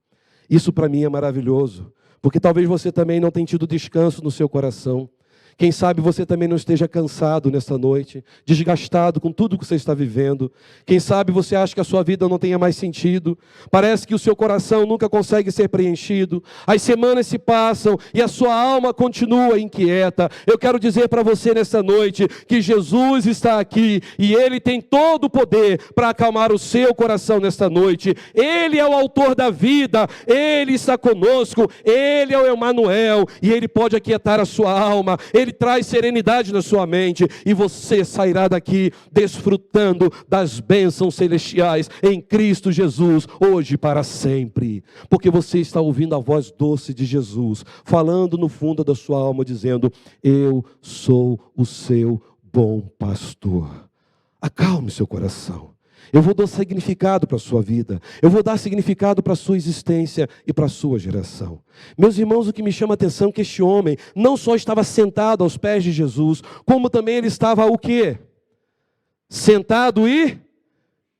Isso para mim é maravilhoso, porque talvez você também não tenha tido descanso no seu coração. Quem sabe você também não esteja cansado nessa noite, desgastado com tudo que você está vivendo. Quem sabe você acha que a sua vida não tenha mais sentido. Parece que o seu coração nunca consegue ser preenchido. As semanas se passam e a sua alma continua inquieta. Eu quero dizer para você nessa noite que Jesus está aqui e Ele tem todo o poder para acalmar o seu coração nesta noite. Ele é o autor da vida, Ele está conosco, Ele é o Emanuel e Ele pode aquietar a sua alma. Ele traz serenidade na sua mente e você sairá daqui desfrutando das bênçãos celestiais em Cristo Jesus, hoje e para sempre. Porque você está ouvindo a voz doce de Jesus, falando no fundo da sua alma, dizendo: eu sou o seu bom pastor. Acalme seu coração. Eu vou dar significado para a sua vida. Eu vou dar significado para a sua existência e para a sua geração. Meus irmãos, o que me chama a atenção é que este homem não só estava sentado aos pés de Jesus, como também ele estava o quê? Sentado e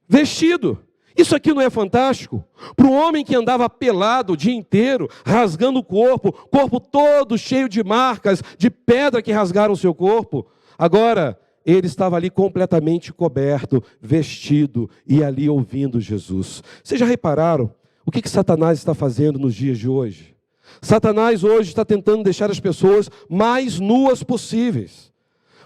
vestido. Isso aqui não é fantástico? Para um homem que andava pelado o dia inteiro, rasgando o corpo todo cheio de marcas, de pedra que rasgaram o seu corpo. Agora, ele estava ali completamente coberto, vestido e ali ouvindo Jesus. Vocês já repararam o que Satanás está fazendo nos dias de hoje? Satanás hoje está tentando deixar as pessoas mais nuas possíveis.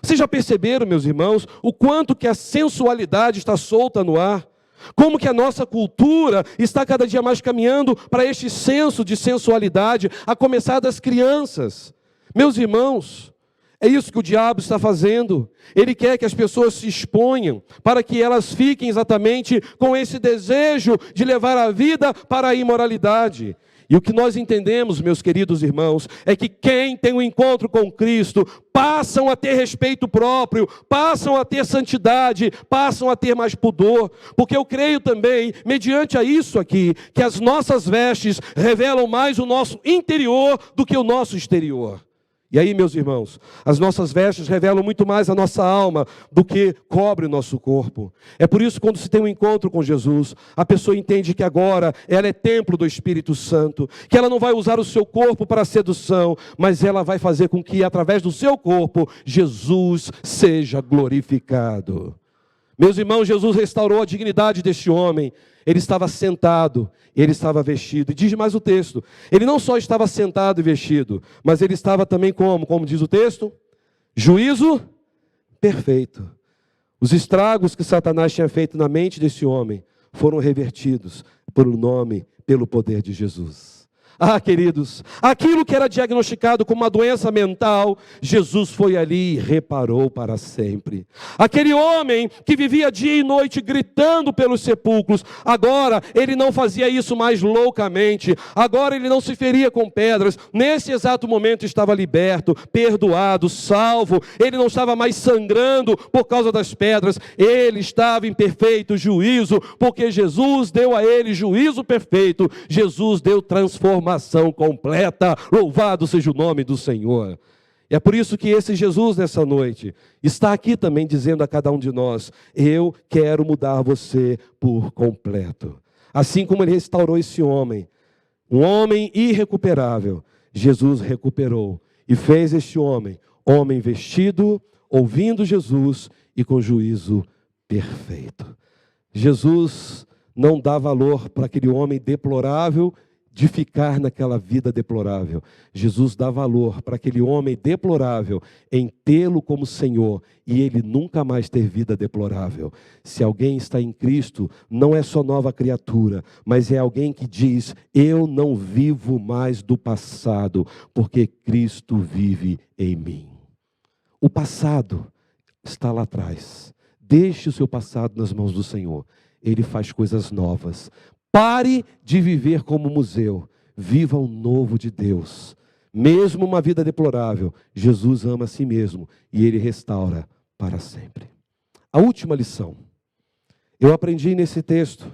Vocês já perceberam, meus irmãos, o quanto que a sensualidade está solta no ar? Como que a nossa cultura está cada dia mais caminhando para este senso de sensualidade, a começar das crianças. Meus irmãos, é isso que o diabo está fazendo. Ele quer que as pessoas se exponham para que elas fiquem exatamente com esse desejo de levar a vida para a imoralidade. E o que nós entendemos, meus queridos irmãos, é que quem tem um encontro com Cristo passam a ter respeito próprio, passam a ter santidade, passam a ter mais pudor. Porque eu creio também, mediante a isso aqui, que as nossas vestes revelam mais o nosso interior do que o nosso exterior. E aí, meus irmãos, as nossas vestes revelam muito mais a nossa alma do que cobre o nosso corpo. É por isso que quando se tem um encontro com Jesus, a pessoa entende que agora ela é templo do Espírito Santo, que ela não vai usar o seu corpo para sedução, mas ela vai fazer com que através do seu corpo, Jesus seja glorificado. Meus irmãos, Jesus restaurou a dignidade deste homem. Ele estava sentado, ele estava vestido. E diz mais o texto, ele não só estava sentado e vestido, mas ele estava também como? Como diz o texto? Juízo perfeito. Os estragos que Satanás tinha feito na mente desse homem foram revertidos pelo nome, pelo poder de Jesus. Ah, queridos, aquilo que era diagnosticado como uma doença mental, Jesus foi ali e reparou para sempre. Aquele homem que vivia dia e noite gritando pelos sepulcros, agora ele não fazia isso mais loucamente, agora ele não se feria com pedras, nesse exato momento estava liberto, perdoado, salvo, ele não estava mais sangrando por causa das pedras, ele estava em perfeito juízo, porque Jesus deu a ele juízo perfeito, Jesus deu transformação completa, louvado seja o nome do Senhor. E é por isso que esse Jesus nessa noite está aqui também dizendo a cada um de nós, eu quero mudar você por completo. Assim como ele restaurou esse homem, um homem irrecuperável, Jesus recuperou e fez este homem, homem vestido, ouvindo Jesus e com juízo perfeito. Jesus não dá valor para aquele homem deplorável de ficar naquela vida deplorável. Jesus dá valor para aquele homem deplorável em tê-lo como Senhor e ele nunca mais ter vida deplorável. Se alguém está em Cristo, não é só nova criatura, mas é alguém que diz, eu não vivo mais do passado, porque Cristo vive em mim. O passado está lá atrás. Deixe o seu passado nas mãos do Senhor. Ele faz coisas novas. Pare de viver como museu, viva o novo de Deus. Mesmo uma vida deplorável, Jesus ama a si mesmo e Ele restaura para sempre. A última lição, eu aprendi nesse texto,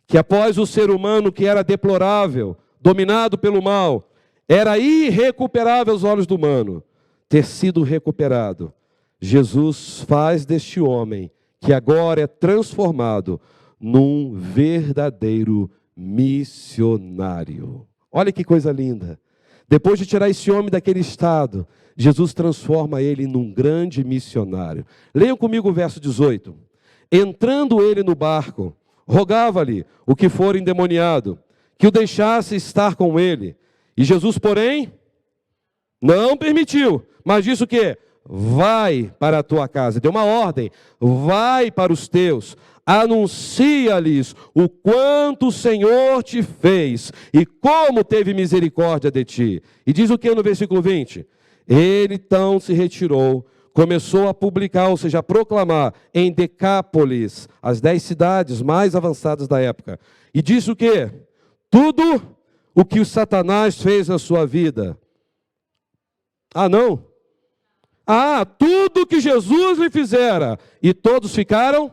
que após o ser humano que era deplorável, dominado pelo mal, era irrecuperável aos olhos do humano, ter sido recuperado, Jesus faz deste homem, que agora é transformado, num verdadeiro missionário. Olha que coisa linda. Depois de tirar esse homem daquele estado, Jesus transforma ele num grande missionário. Leiam comigo o verso 18. Entrando ele no barco, rogava-lhe o que for endemoniado, que o deixasse estar com ele. E Jesus, porém, não permitiu, mas disse o quê? Vai para a tua casa. Deu uma ordem. Vai para os teus. Anuncia-lhes o quanto o Senhor te fez e como teve misericórdia de ti. E diz o que no versículo 20? Ele então se retirou, começou a publicar, ou seja, a proclamar em Decápolis, as 10 cidades mais avançadas da época. E disse o que? Tudo o que o Satanás fez na sua vida. Ah, não? Ah, tudo que Jesus lhe fizera. E todos ficaram...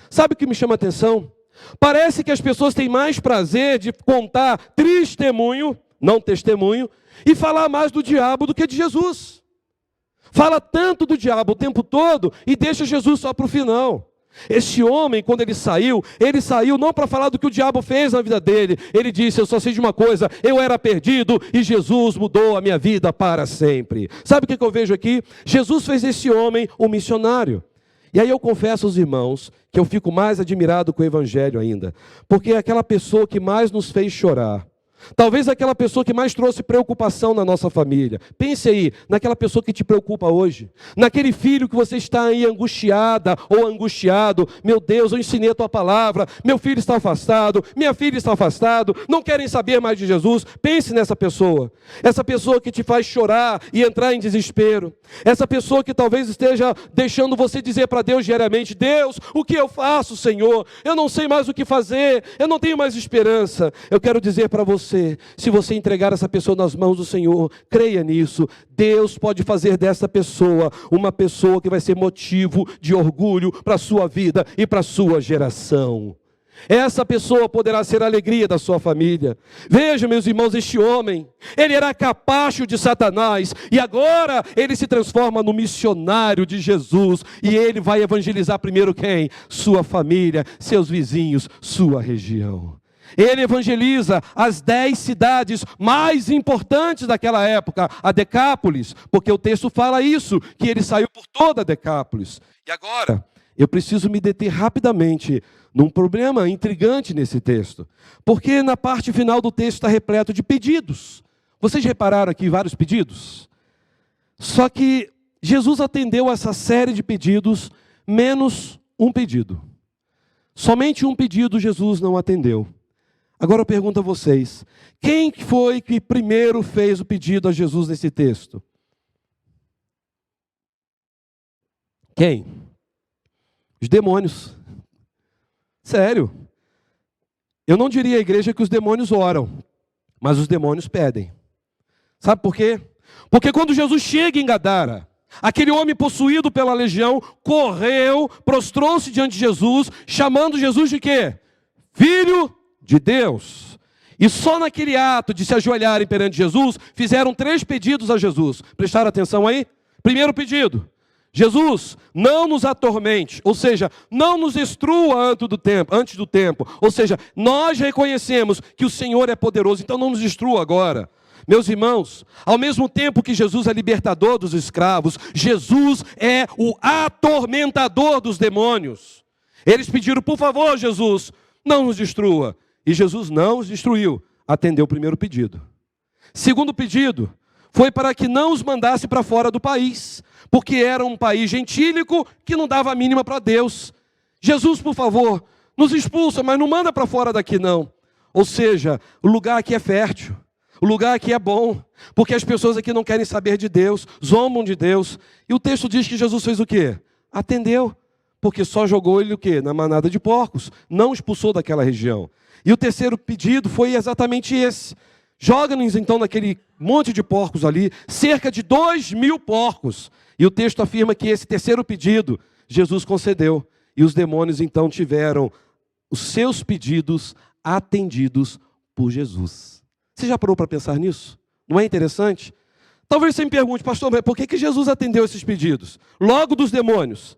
Sabe o que me chama a atenção? Parece que as pessoas têm mais prazer de contar testemunho, não testemunho, e falar mais do diabo do que de Jesus. Fala tanto do diabo o tempo todo e deixa Jesus só para o final. Este homem, quando ele saiu não para falar do que o diabo fez na vida dele. Ele disse, eu só sei de uma coisa, eu era perdido e Jesus mudou a minha vida para sempre. Sabe o que eu vejo aqui? Jesus fez desse homem um missionário. E aí eu confesso aos irmãos que eu fico mais admirado com o Evangelho ainda. Porque é aquela pessoa que mais nos fez chorar. Talvez aquela pessoa que mais trouxe preocupação na nossa família. Pense aí, naquela pessoa que te preocupa hoje. Naquele filho que você está aí angustiada ou angustiado. Meu Deus, eu ensinei a tua palavra. Meu filho está afastado, minha filha está afastado. Não querem saber mais de Jesus. Pense nessa pessoa. Essa pessoa que te faz chorar e entrar em desespero. Essa pessoa que talvez esteja deixando você dizer para Deus diariamente, Deus, o que eu faço, Senhor? Eu não sei mais o que fazer. Eu não tenho mais esperança. Eu quero dizer para você, se você entregar essa pessoa nas mãos do Senhor, creia nisso, Deus pode fazer dessa pessoa uma pessoa que vai ser motivo de orgulho para a sua vida e para a sua geração. Essa pessoa poderá ser a alegria da sua família. Veja, meus irmãos, este homem, ele era capacho de Satanás, e agora ele se transforma no missionário de Jesus, e ele vai evangelizar primeiro quem? Sua família, seus vizinhos, sua região. Ele evangeliza as 10 cidades mais importantes daquela época, a Decápolis, porque o texto fala isso, que ele saiu por toda a Decápolis. E agora, Eu preciso me deter rapidamente num problema intrigante nesse texto. Porque na parte final do texto está repleto de pedidos. Vocês repararam aqui vários pedidos? Só que Jesus atendeu essa série de pedidos, menos um pedido. Somente um pedido Jesus não atendeu. Agora eu pergunto a vocês, quem foi que primeiro fez o pedido a Jesus nesse texto? Quem? Os demônios. Sério. Eu não diria à igreja que os demônios oram, mas os demônios pedem. Sabe por quê? Porque quando Jesus chega em Gadara, aquele homem possuído pela legião correu, prostrou-se diante de Jesus, chamando Jesus de quê? Filho de Deus. E só naquele ato de se ajoelharem perante Jesus, fizeram 3 pedidos a Jesus. Prestaram atenção aí? Primeiro pedido: Jesus, não nos atormente, ou seja, não nos destrua antes do tempo. Ou seja, nós reconhecemos que o Senhor é poderoso, então não nos destrua agora. Meus irmãos, ao mesmo tempo que Jesus é libertador dos escravos, Jesus é o atormentador dos demônios. Eles pediram, por favor, Jesus, não nos destrua. E Jesus não os destruiu, atendeu o primeiro pedido. Segundo pedido, foi para que não os mandasse para fora do país, porque era um país gentílico que não dava a mínima para Deus. Jesus, por favor, nos expulsa, mas não manda para fora daqui não. Ou seja, o lugar aqui é fértil, o lugar aqui é bom, porque as pessoas aqui não querem saber de Deus, zombam de Deus. E o texto diz que Jesus fez o quê? Atendeu, porque só jogou ele o quê? Na manada de porcos, não expulsou daquela região. E o terceiro pedido foi exatamente esse. Joga-nos então naquele monte de porcos ali, cerca de 2.000 porcos. E o texto afirma que esse terceiro pedido, Jesus concedeu. E os demônios então tiveram os seus pedidos atendidos por Jesus. Você já parou para pensar nisso? Não é interessante? Talvez você me pergunte, pastor, mas por que Jesus atendeu esses pedidos? Logo dos demônios.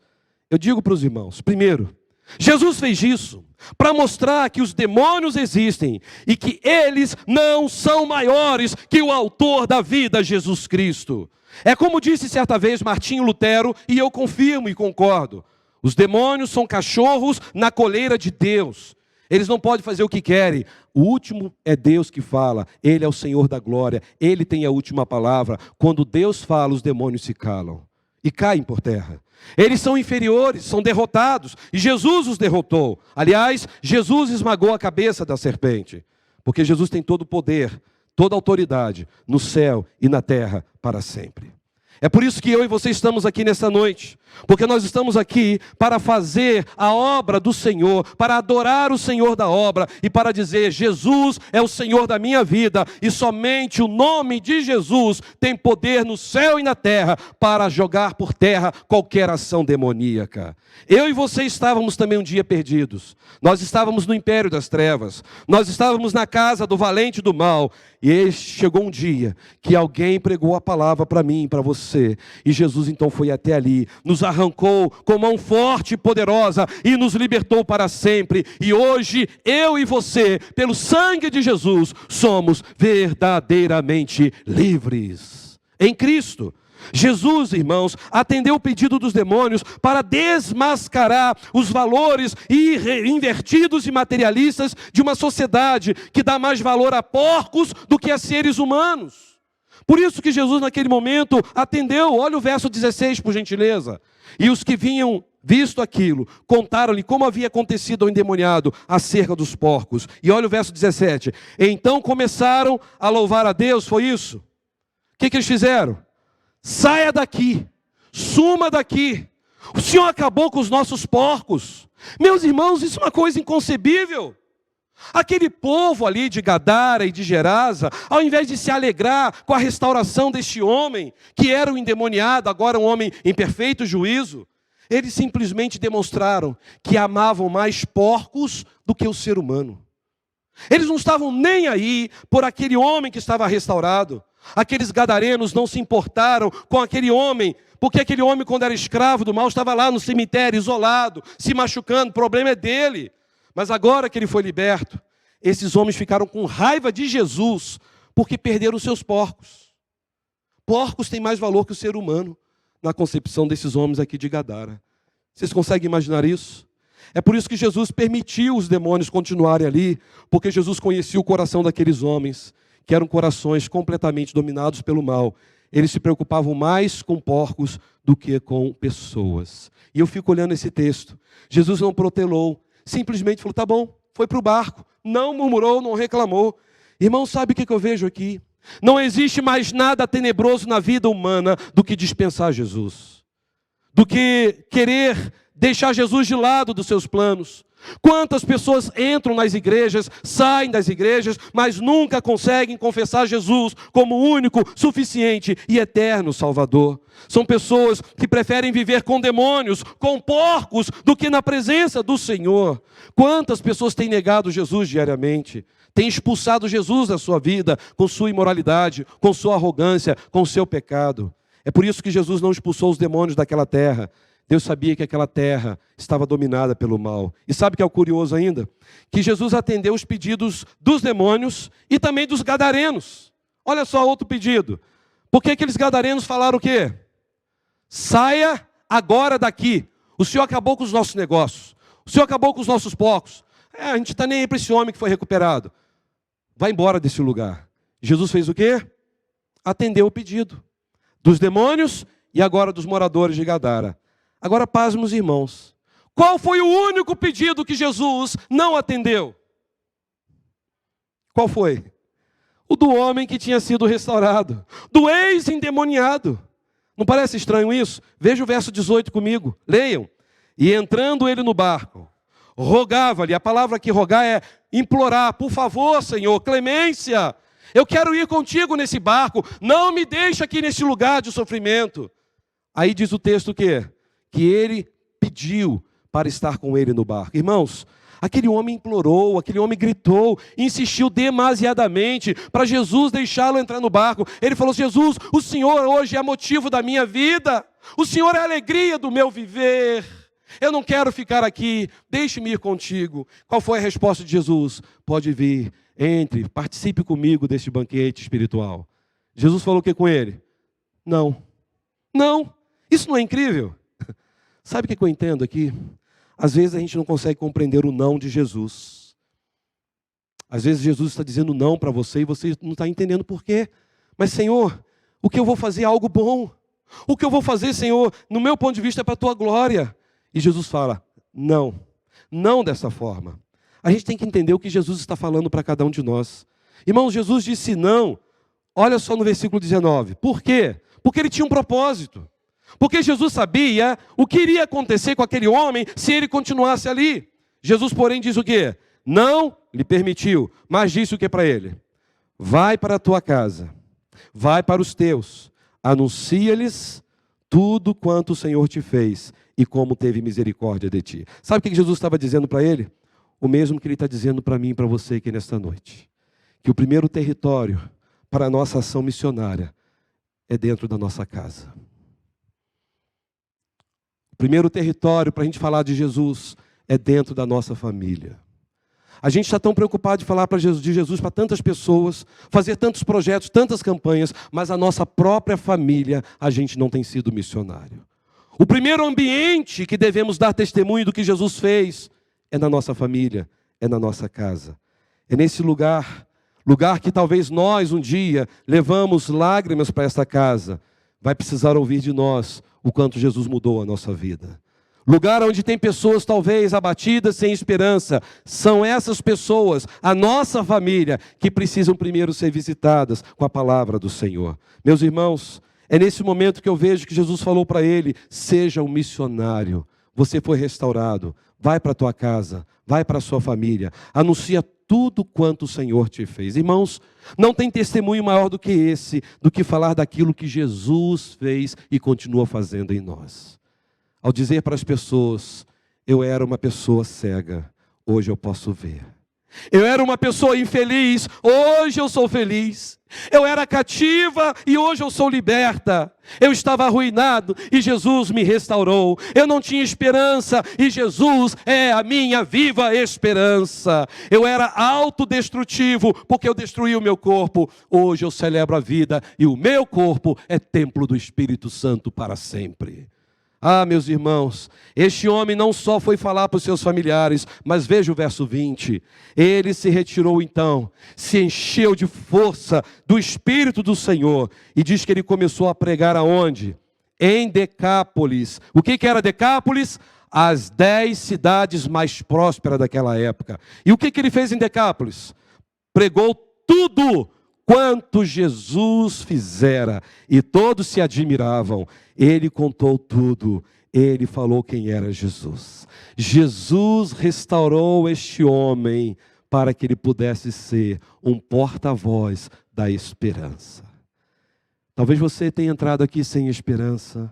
Eu digo para os irmãos, primeiro, Jesus fez isso para mostrar que os demônios existem e que eles não são maiores que o autor da vida, Jesus Cristo. É como disse certa vez Martinho Lutero, e eu confirmo e concordo. Os demônios são cachorros na coleira de Deus. Eles não podem fazer o que querem. O último é Deus que fala. Ele é o Senhor da glória. Ele tem a última palavra. Quando Deus fala, os demônios se calam e caem por terra. Eles são inferiores, são derrotados, e Jesus os derrotou. Aliás, Jesus esmagou a cabeça da serpente, porque Jesus tem todo o poder, toda a autoridade, no céu e na terra, para sempre. É por isso que eu e você estamos aqui nessa noite, porque nós estamos aqui para fazer a obra do Senhor, para adorar o Senhor da obra e para dizer, Jesus é o Senhor da minha vida e somente o nome de Jesus tem poder no céu e na terra para jogar por terra qualquer ação demoníaca. Eu e você estávamos também um dia perdidos, nós estávamos no império das trevas, nós estávamos na casa do valente do mal, e chegou um dia que alguém pregou a palavra para mim e para você, e Jesus então foi até ali, nos arrancou com mão forte e poderosa e nos libertou para sempre. E hoje eu e você, pelo sangue de Jesus, somos verdadeiramente livres em Cristo. Jesus, irmãos, atendeu o pedido dos demônios para desmascarar os valores invertidos e materialistas de uma sociedade que dá mais valor a porcos do que a seres humanos. Por isso que Jesus naquele momento atendeu. Olha o verso 16, por gentileza. E os que vinham visto aquilo, contaram-lhe como havia acontecido ao endemoniado acerca dos porcos. E olha o verso 17. Então começaram a louvar a Deus, foi isso? O que eles fizeram? Saia daqui, suma daqui. O Senhor acabou com os nossos porcos. Meus irmãos, isso é uma coisa inconcebível. Aquele povo ali de Gadara e de Gerasa, ao invés de se alegrar com a restauração deste homem, que era um endemoniado, agora um homem em perfeito juízo, eles simplesmente demonstraram que amavam mais porcos do que o ser humano. Eles não estavam nem aí por aquele homem que estava restaurado. Aqueles gadarenos não se importaram com aquele homem, porque aquele homem, quando era escravo do mal, estava lá no cemitério, isolado, se machucando, o problema é dele. Mas agora que ele foi liberto, esses homens ficaram com raiva de Jesus, porque perderam seus porcos. Porcos têm mais valor que o ser humano, na concepção desses homens aqui de Gadara. Vocês conseguem imaginar isso? É por isso que Jesus permitiu os demônios continuarem ali, porque Jesus conhecia o coração daqueles homens, que eram corações completamente dominados pelo mal. Eles se preocupavam mais com porcos do que com pessoas. E eu fico olhando esse texto. Jesus não protelou, simplesmente falou, tá bom, foi para o barco, não murmurou, não reclamou. Irmão, sabe o que eu vejo aqui? Não existe mais nada tenebroso na vida humana do que dispensar Jesus, do que querer deixar Jesus de lado dos seus planos. Quantas pessoas entram nas igrejas, saem das igrejas, mas nunca conseguem confessar Jesus como o único, suficiente e eterno Salvador. São pessoas que preferem viver com demônios, com porcos, do que na presença do Senhor. Quantas pessoas têm negado Jesus diariamente? Têm expulsado Jesus da sua vida com sua imoralidade, com sua arrogância, com seu pecado. É por isso que Jesus não expulsou os demônios daquela terra. Deus sabia que aquela terra estava dominada pelo mal. E sabe o que é o curioso ainda? Que Jesus atendeu os pedidos dos demônios e também dos gadarenos. Olha só outro pedido. Por que aqueles gadarenos falaram o quê? Saia agora daqui. O Senhor acabou com os nossos negócios. O Senhor acabou com os nossos porcos. A gente está nem aí para esse homem que foi recuperado. Vai embora desse lugar. Jesus fez o quê? Atendeu o pedido dos demônios e agora dos moradores de Gadara. Agora, pasmos, irmãos. Qual foi o único pedido que Jesus não atendeu? Qual foi? O do homem que tinha sido restaurado, do ex-endemoniado. Não parece estranho isso? Veja o verso 18 comigo, leiam. E entrando ele no barco, rogava-lhe, a palavra que rogar é implorar, por favor, Senhor, clemência, eu quero ir contigo nesse barco, não me deixe aqui nesse lugar de sofrimento. Aí diz o texto o quê? Que ele pediu para estar com ele no barco. Irmãos, aquele homem implorou, aquele homem gritou, insistiu demasiadamente para Jesus deixá-lo entrar no barco. Ele falou, Jesus, o Senhor hoje é motivo da minha vida, o Senhor é a alegria do meu viver, eu não quero ficar aqui, deixe-me ir contigo. Qual foi a resposta de Jesus? Pode vir, entre, participe comigo deste banquete espiritual. Jesus falou o que com ele? Não, isso não é incrível? Sabe o que eu entendo aqui? Às vezes a gente não consegue compreender o não de Jesus. Às vezes Jesus está dizendo não para você e você não está entendendo por quê. Mas Senhor, o que eu vou fazer é algo bom. O que eu vou fazer, Senhor, no meu ponto de vista é para a tua glória. E Jesus fala, não dessa forma. A gente tem que entender o que Jesus está falando para cada um de nós. Irmãos, Jesus disse não. Olha só no versículo 19. Por quê? Porque ele tinha um propósito. Porque Jesus sabia o que iria acontecer com aquele homem se ele continuasse ali. Jesus, porém, diz o quê? Não lhe permitiu, mas disse o que para ele? Vai para a tua casa, vai para os teus, anuncia-lhes tudo quanto o Senhor te fez e como teve misericórdia de ti. Sabe o que Jesus estava dizendo para ele? O mesmo que ele está dizendo para mim e para você aqui nesta noite. Que o primeiro território para a nossa ação missionária é dentro da nossa casa. O primeiro território para a gente falar de Jesus é dentro da nossa família. A gente está tão preocupado de falar de Jesus para tantas pessoas, fazer tantos projetos, tantas campanhas, mas a nossa própria família, a gente não tem sido missionário. O primeiro ambiente que devemos dar testemunho do que Jesus fez é na nossa família, é na nossa casa. É nesse lugar que talvez nós um dia levamos lágrimas para esta casa, vai precisar ouvir de nós o quanto Jesus mudou a nossa vida. Lugar onde tem pessoas talvez abatidas, sem esperança. São essas pessoas, a nossa família, que precisam primeiro ser visitadas com a palavra do Senhor. Meus irmãos, é nesse momento que eu vejo que Jesus falou para ele, seja um missionário. Você foi restaurado, vai para a tua casa, vai para a sua família, anuncia tudo quanto o Senhor te fez. Irmãos, não tem testemunho maior do que esse, do que falar daquilo que Jesus fez e continua fazendo em nós. Ao dizer para as pessoas, eu era uma pessoa cega, hoje eu posso ver. Eu era uma pessoa infeliz, hoje eu sou feliz. Eu era cativa e hoje eu sou liberta. Eu estava arruinado e Jesus me restaurou. Eu não tinha esperança e Jesus é a minha viva esperança. Eu era autodestrutivo porque eu destruí o meu corpo. Hoje eu celebro a vida e o meu corpo é templo do Espírito Santo para sempre. Ah, meus irmãos, este homem não só foi falar para os seus familiares, mas veja o verso 20. Ele se retirou então, se encheu de força do Espírito do Senhor e diz que ele começou a pregar aonde? Em Decápolis. O que era Decápolis? As 10 cidades mais prósperas daquela época. E o que ele fez em Decápolis? Pregou tudo quanto Jesus fizera, e todos se admiravam. Ele contou tudo, ele falou quem era Jesus. Jesus restaurou este homem para que ele pudesse ser um porta-voz da esperança. Talvez você tenha entrado aqui sem esperança,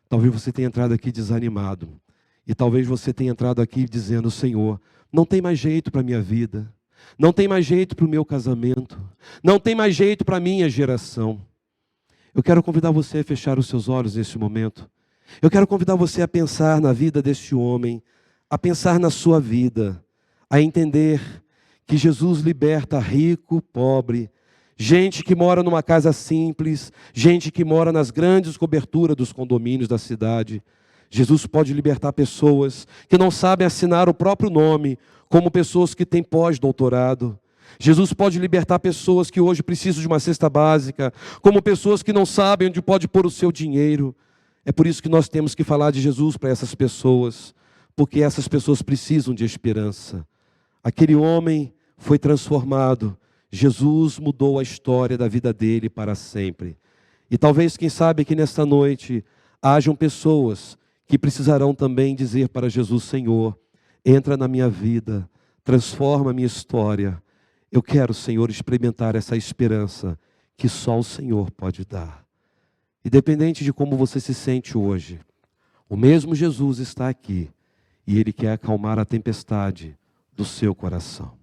talvez você tenha entrado aqui desanimado, e talvez você tenha entrado aqui dizendo: Senhor, não tem mais jeito para a minha vida, não tem mais jeito para o meu casamento, não tem mais jeito para a minha geração. Eu quero convidar você a fechar os seus olhos nesse momento. Eu quero convidar você a pensar na vida deste homem, a pensar na sua vida, a entender que Jesus liberta rico, pobre, gente que mora numa casa simples, gente que mora nas grandes coberturas dos condomínios da cidade. Jesus pode libertar pessoas que não sabem assinar o próprio nome, como pessoas que têm pós-doutorado. Jesus pode libertar pessoas que hoje precisam de uma cesta básica, como pessoas que não sabem onde pode pôr o seu dinheiro. É por isso que nós temos que falar de Jesus para essas pessoas, porque essas pessoas precisam de esperança. Aquele homem foi transformado, Jesus mudou a história da vida dele para sempre. E talvez, quem sabe, que nesta noite hajam pessoas que precisarão também dizer para Jesus: Senhor, entra na minha vida, transforma a minha história. Eu quero, Senhor, experimentar essa esperança que só o Senhor pode dar. Independente de como você se sente hoje, o mesmo Jesus está aqui e Ele quer acalmar a tempestade do seu coração.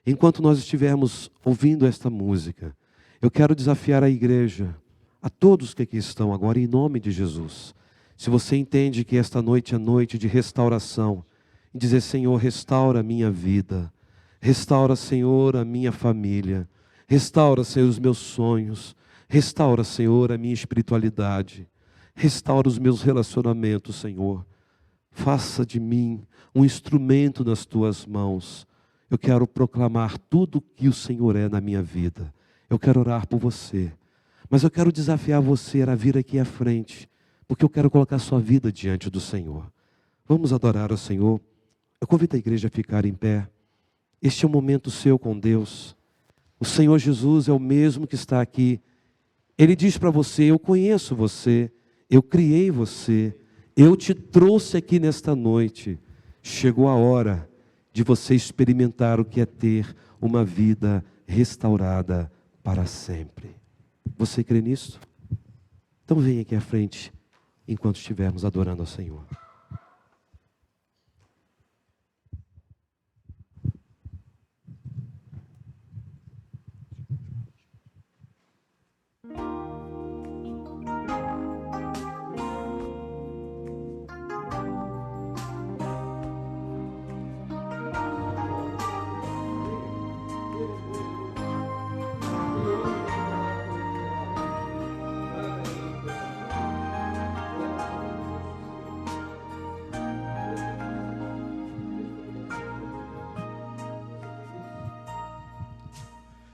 Enquanto nós estivermos ouvindo esta música, eu quero desafiar a igreja, a todos que aqui estão agora, em nome de Jesus. Se você entende que esta noite é noite de restauração, e dizer: Senhor, restaura a minha vida, restaura, Senhor, a minha família, restaura, Senhor, os meus sonhos, restaura, Senhor, a minha espiritualidade, restaura os meus relacionamentos, Senhor. Faça de mim um instrumento nas tuas mãos. Eu quero proclamar tudo o que o Senhor é na minha vida. Eu quero orar por você, mas eu quero desafiar você a vir aqui à frente, porque eu quero colocar sua vida diante do Senhor. Vamos adorar ao Senhor. Eu convido a igreja a ficar em pé. Este é um momento seu com Deus. O Senhor Jesus é o mesmo que está aqui. Ele diz para você: eu conheço você, eu criei você, eu te trouxe aqui nesta noite. Chegou a hora de você experimentar o que é ter uma vida restaurada para sempre. Você crê nisso? Então venha aqui à frente, enquanto estivermos adorando ao Senhor.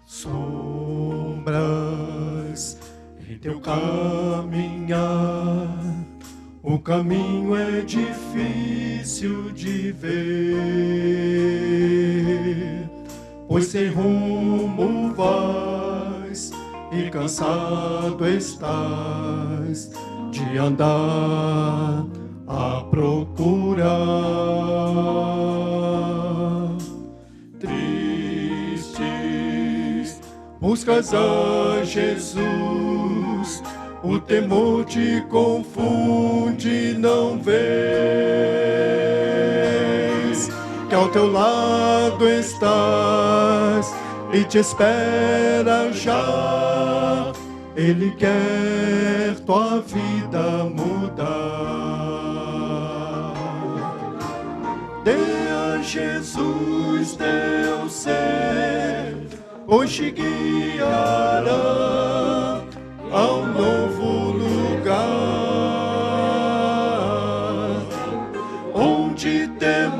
Sombras em teu caminhar, o caminho é difícil de ver, pois sem rumo vais e cansado estás de andar a procurar. Buscas a Jesus, o temor te confunde, não vês que ao teu lado estás e te espera já. Ele quer tua vida mudar. Dê a Jesus teu ser, hoje guiará ao novo lugar.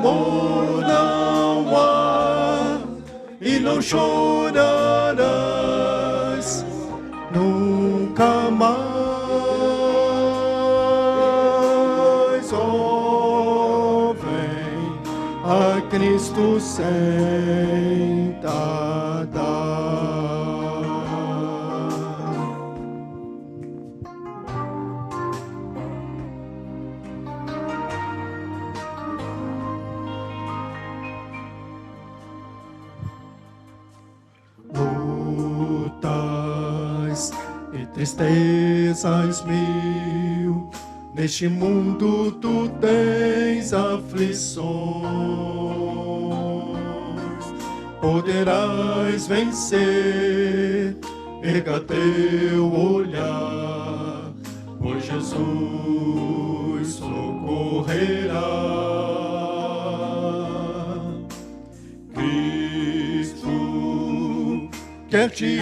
temor não há, e não chorarás nunca mais. Oh, vem a Cristo sentada. Lutas e tristezas mil, neste mundo tu tens aflições, poderás vencer, erga teu olhar, pois Jesus socorrerá. Cristo quer te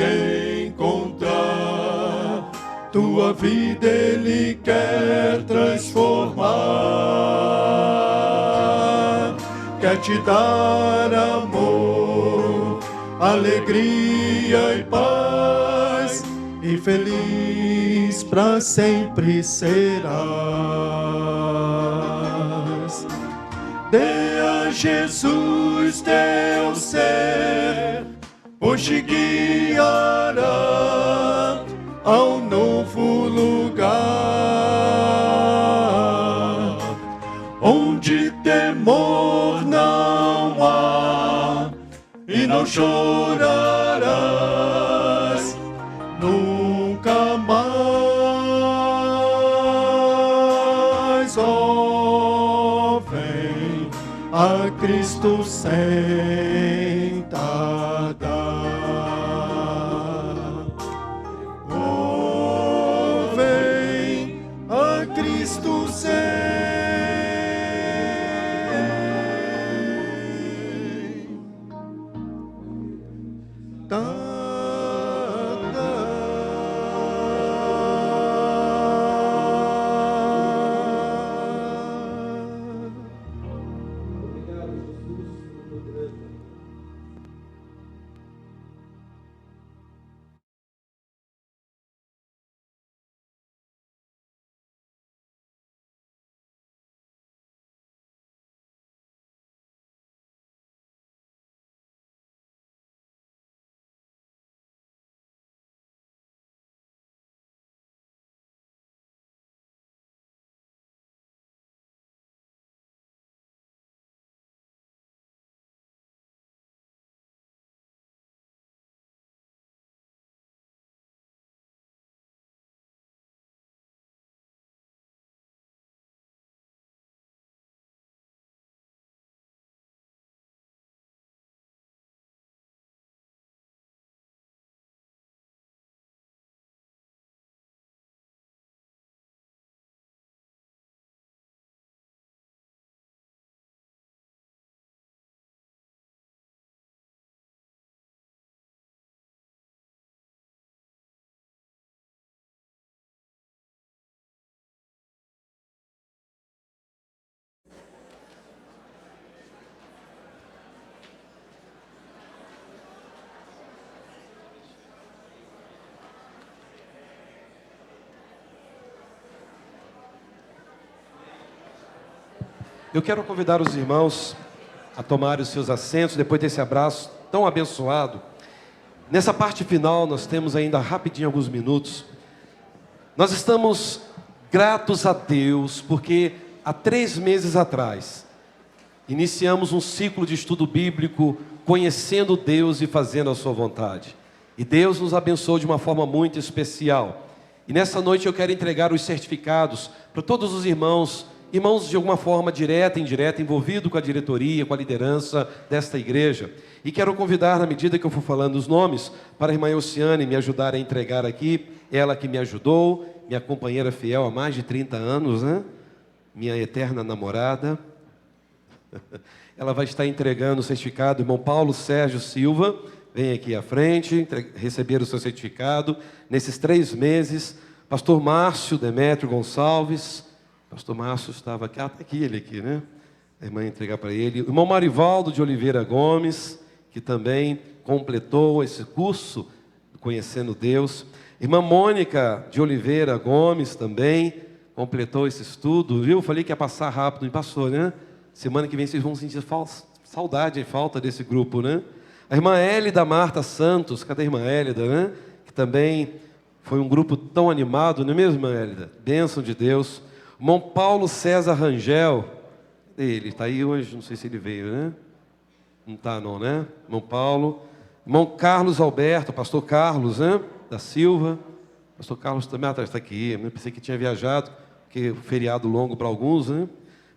encontrar, tua vida Ele quer transformar, quer te dar amor, alegria e paz, e feliz para sempre serás. Dê a Jesus teu ser, pois te guiará ao novo lugar, onde temor não há, e não chorarás nunca mais. Oh, vem a Cristo sentada. Cristo Eu quero convidar os irmãos a tomarem os seus assentos, depois desse abraço tão abençoado. Nessa parte final, nós temos ainda rapidinho alguns minutos. Nós estamos gratos a Deus, porque há 3 meses atrás, iniciamos um ciclo de estudo bíblico, conhecendo Deus e fazendo a sua vontade. E Deus nos abençoou de uma forma muito especial. E nessa noite eu quero entregar os certificados para todos os irmãos de alguma forma direta, indireta, envolvido com a diretoria, com a liderança desta igreja. E quero convidar, na medida que eu for falando os nomes, para a irmã Elciane me ajudar a entregar aqui, ela que me ajudou, minha companheira fiel há mais de 30 anos, né? Minha eterna namorada. Ela vai estar entregando o certificado, irmão Paulo Sérgio Silva, vem aqui à frente, receber o seu certificado. Nesses 3 meses, pastor Márcio Demétrio Gonçalves, pastor Márcio estava aqui, até aqui ele aqui, né? A irmã entregar para ele. O irmão Marivaldo de Oliveira Gomes, que também completou esse curso, Conhecendo Deus. Irmã Mônica de Oliveira Gomes também completou esse estudo, viu? Falei que ia passar rápido, e passou, né? Semana que vem vocês vão sentir saudade e falta desse grupo, né? A irmã Hélida Marta Santos, cadê a irmã Hélida, né? Que também foi um grupo tão animado, não é mesmo, irmã Hélida? Bênção de Deus. O irmão Paulo César Rangel, ele está aí hoje, não sei se ele veio, né? Não está não, né? Irmão Paulo. Irmão Carlos Alberto, pastor Carlos, né? Da Silva. Pastor Carlos também está aqui. Eu pensei que tinha viajado, porque feriado longo para alguns, né?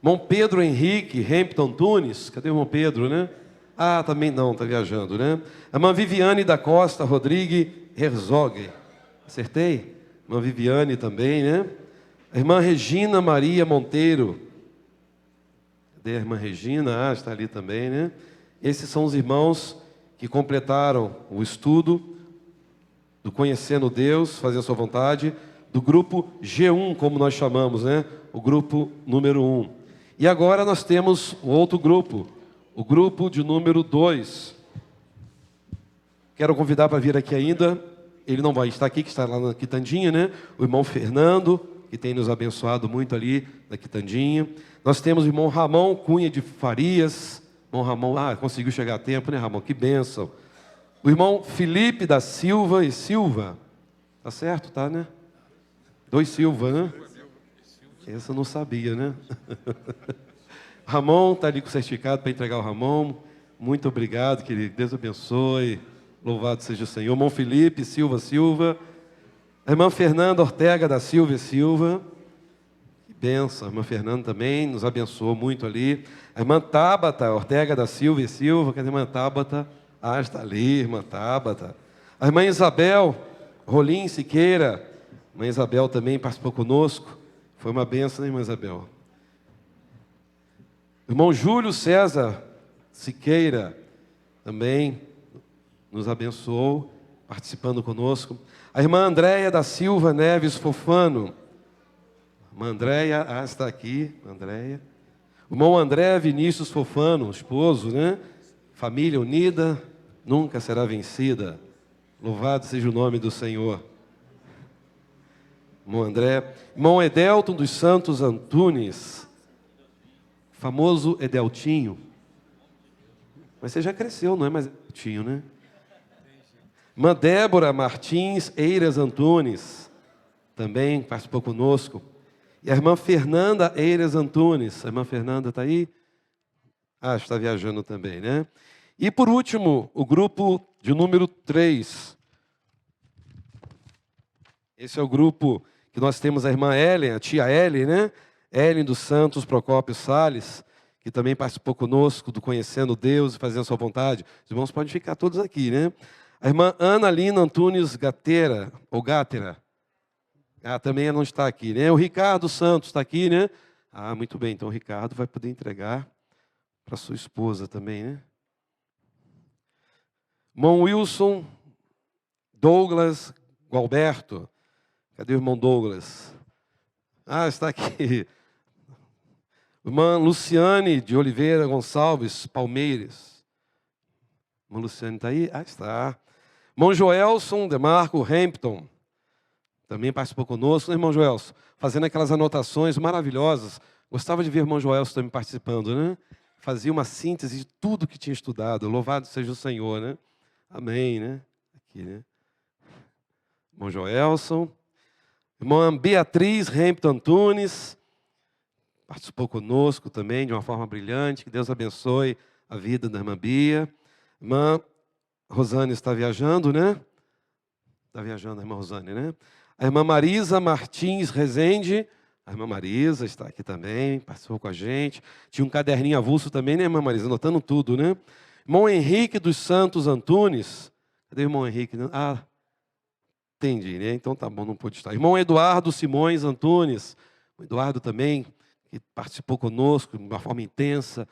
Irmão Pedro Henrique Hampton Tunes. Cadê o irmão Pedro, né? Ah, também não, está viajando, né? A irmã Viviane da Costa Rodrigues Herzog. Acertei? Irmã Viviane também, né? A irmã Regina Maria Monteiro. Cadê a irmã Regina? Ah, está ali também, né? Esses são os irmãos que completaram o estudo do Conhecendo Deus, Fazendo a Sua Vontade, do grupo G1, como nós chamamos, né? O grupo número 1. E agora nós temos o outro grupo, o grupo de número 2. Quero convidar para vir aqui ainda, ele não vai estar aqui, que está lá na quitandinha, né? O irmão Fernando, que tem nos abençoado muito ali na quitandinha. Nós temos o irmão Ramon Cunha de Farias. Irmão Ramon, conseguiu chegar a tempo, né, Ramon? Que bênção. O irmão Felipe da Silva e Silva. Tá certo, tá, né? 2 Silva, né? Essa eu não sabia, né? Ramon está ali com o certificado para entregar o Ramon. Muito obrigado, querido. Deus abençoe. Louvado seja o Senhor. Irmão Felipe, Silva. A irmã Fernanda Ortega da Silva e Silva. Que bênção. A irmã Fernanda também nos abençoou muito ali. A irmã Tabata Ortega da Silva e Silva. Cadê a irmã Tabata? Ah, está ali, irmã Tabata. A irmã Isabel Rolim Siqueira. A irmã Isabel também participou conosco. Foi uma bênção, né, irmã Isabel? Irmão Júlio César Siqueira também nos abençoou, participando conosco. A irmã Andréia da Silva Neves Fofano. Irmã Andréia, está aqui, Andréia. O irmão André Vinícius Fofano, esposo, né? Família unida, nunca será vencida. Louvado seja o nome do Senhor. Irmão André. Irmão Edelton dos Santos Antunes. Famoso Edeltinho. Mas você já cresceu, não é mais Edeltinho, né? Irmã Débora Martins Eiras Antunes. Também participou conosco. E a irmã Fernanda Eiras Antunes. A irmã Fernanda está aí? Ah, está viajando também, né? E por último, o grupo de número 3. Esse é o grupo que nós temos a irmã Ellen, a tia Ellen, né? Ellen dos Santos Procópio Salles, que também participou conosco do Conhecendo Deus e Fazendo a Sua Vontade. Os irmãos podem ficar todos aqui, né? A irmã Ana Lina Antunes Gatera, ou Gátera. Ah, também ela não está aqui, né? O Ricardo Santos está aqui, né? Ah, muito bem. Então o Ricardo vai poder entregar para sua esposa também, né? Irmão Wilson Douglas Gualberto. Cadê o irmão Douglas? Ah, está aqui. Irmã Luciane de Oliveira Gonçalves Palmeiras. Irmã Luciane está aí? Ah, está. Irmão Joelson Demarco Hampton. Também participou conosco, né, irmão Joelson? Fazendo aquelas anotações maravilhosas. Gostava de ver o irmão Joelson também participando, né? Fazia uma síntese de tudo que tinha estudado. Louvado seja o Senhor, né? Amém, né? Aqui, né? Irmão Joelson. Irmã Beatriz Hampton Antunes. Participou conosco também de uma forma brilhante. Que Deus abençoe a vida da irmã Bia. Irmã Rosane está viajando, né? Está viajando a irmã Rosane, né? A irmã Marisa Martins Rezende. A irmã Marisa está aqui também, participou com a gente. Tinha um caderninho avulso também, né, irmã Marisa? Anotando tudo, né? Irmão Henrique dos Santos Antunes. Cadê o irmão Henrique? Ah, entendi, né? Então tá bom, não pôde estar. Irmão Eduardo Simões Antunes. O Eduardo também, que participou conosco de uma forma intensa,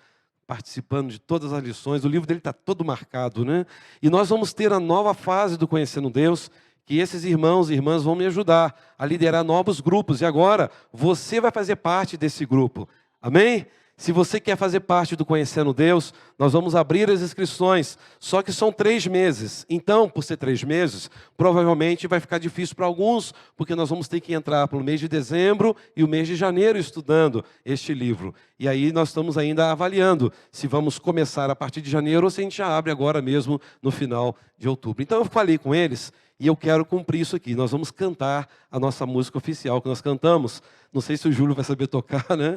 participando de todas as lições. O livro dele está todo marcado, né? E nós vamos ter a nova fase do Conhecendo Deus, que esses irmãos e irmãs vão me ajudar a liderar novos grupos. E agora, você vai fazer parte desse grupo. Amém? Se você quer fazer parte do Conhecendo Deus, nós vamos abrir as inscrições, só que são 3 meses. Então, por ser 3 meses, provavelmente vai ficar difícil para alguns, porque nós vamos ter que entrar para o mês de dezembro e o mês de janeiro estudando este livro. E aí nós estamos ainda avaliando se vamos começar a partir de janeiro ou se a gente já abre agora mesmo no final de outubro. Então eu falei com eles e eu quero cumprir isso aqui. Nós vamos cantar a nossa música oficial que nós cantamos. Não sei se o Júlio vai saber tocar, né?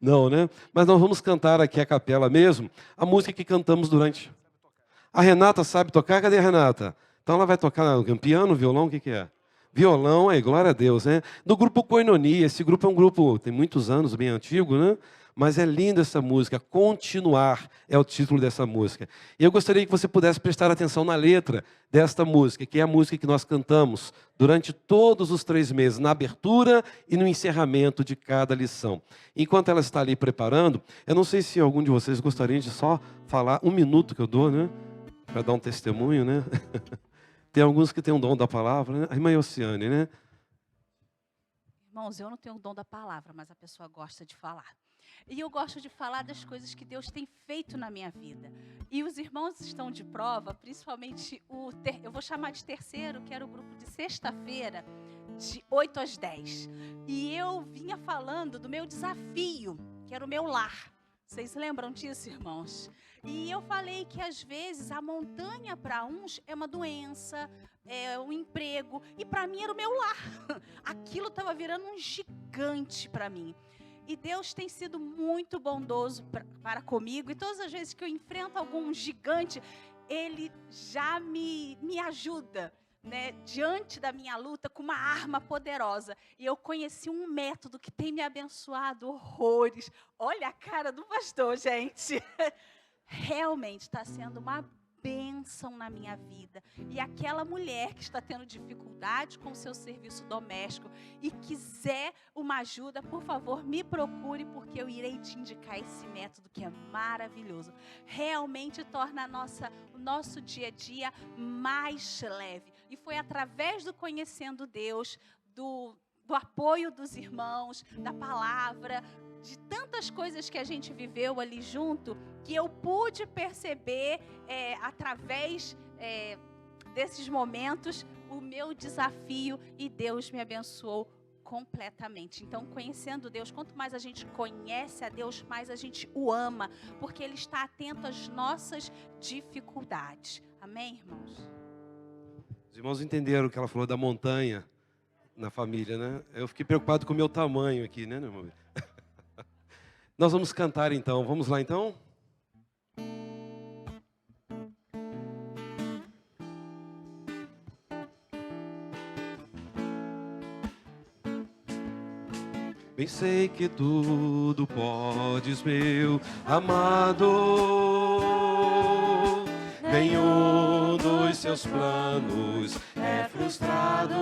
Não, né? Mas nós vamos cantar aqui a capela mesmo, a música que cantamos durante... A Renata sabe tocar? Cadê a Renata? Então ela vai tocar piano, violão, o que é? Violão, glória a Deus, né? Do grupo Koinonia, esse grupo é um grupo, tem muitos anos, bem antigo, né? Mas é linda essa música, Continuar é o título dessa música. E eu gostaria que você pudesse prestar atenção na letra desta música, que é a música que nós cantamos durante todos os 3 meses, na abertura e no encerramento de cada lição. Enquanto ela está ali preparando, eu não sei se algum de vocês gostaria de só falar 1 minuto que eu dou, né? Para dar um testemunho, né? Tem alguns que têm o dom da palavra, né? A irmã Oceane, né? Irmãos, eu não tenho o dom da palavra, mas a pessoa gosta de falar. E eu gosto de falar das coisas que Deus tem feito na minha vida. E os irmãos estão de prova, principalmente eu vou chamar de terceiro, que era o grupo de sexta-feira, de 8 às 10. E eu vinha falando do meu desafio, que era o meu lar. Vocês lembram disso, irmãos? E eu falei que às vezes a montanha para uns é uma doença, é um emprego, e para mim era o meu lar. Aquilo estava virando um gigante para mim. E Deus tem sido muito bondoso para comigo. E todas as vezes que eu enfrento algum gigante, Ele já me ajuda, né, diante da minha luta com uma arma poderosa. E eu conheci um método que tem me abençoado horrores. Olha a cara do pastor, gente. Realmente está sendo uma bênção na minha vida. E aquela mulher que está tendo dificuldade com o seu serviço doméstico e quiser uma ajuda, por favor, me procure, porque eu irei te indicar esse método que é maravilhoso. Realmente torna o nosso dia a dia mais leve. E foi através do Conhecendo Deus, do apoio dos irmãos, da palavra, de tantas coisas que a gente viveu ali junto, que eu pude perceber, através desses momentos, o meu desafio, e Deus me abençoou completamente. Então, conhecendo Deus, quanto mais a gente conhece a Deus, mais a gente o ama, porque Ele está atento às nossas dificuldades. Amém, irmãos? Os irmãos entenderam que ela falou da montanha na família, né? Eu fiquei preocupado com o meu tamanho aqui, né, meu irmão? Nós vamos cantar então. Vamos lá então? Bem sei que tudo podes, meu amado. Nenhum dos seus planos é frustrado.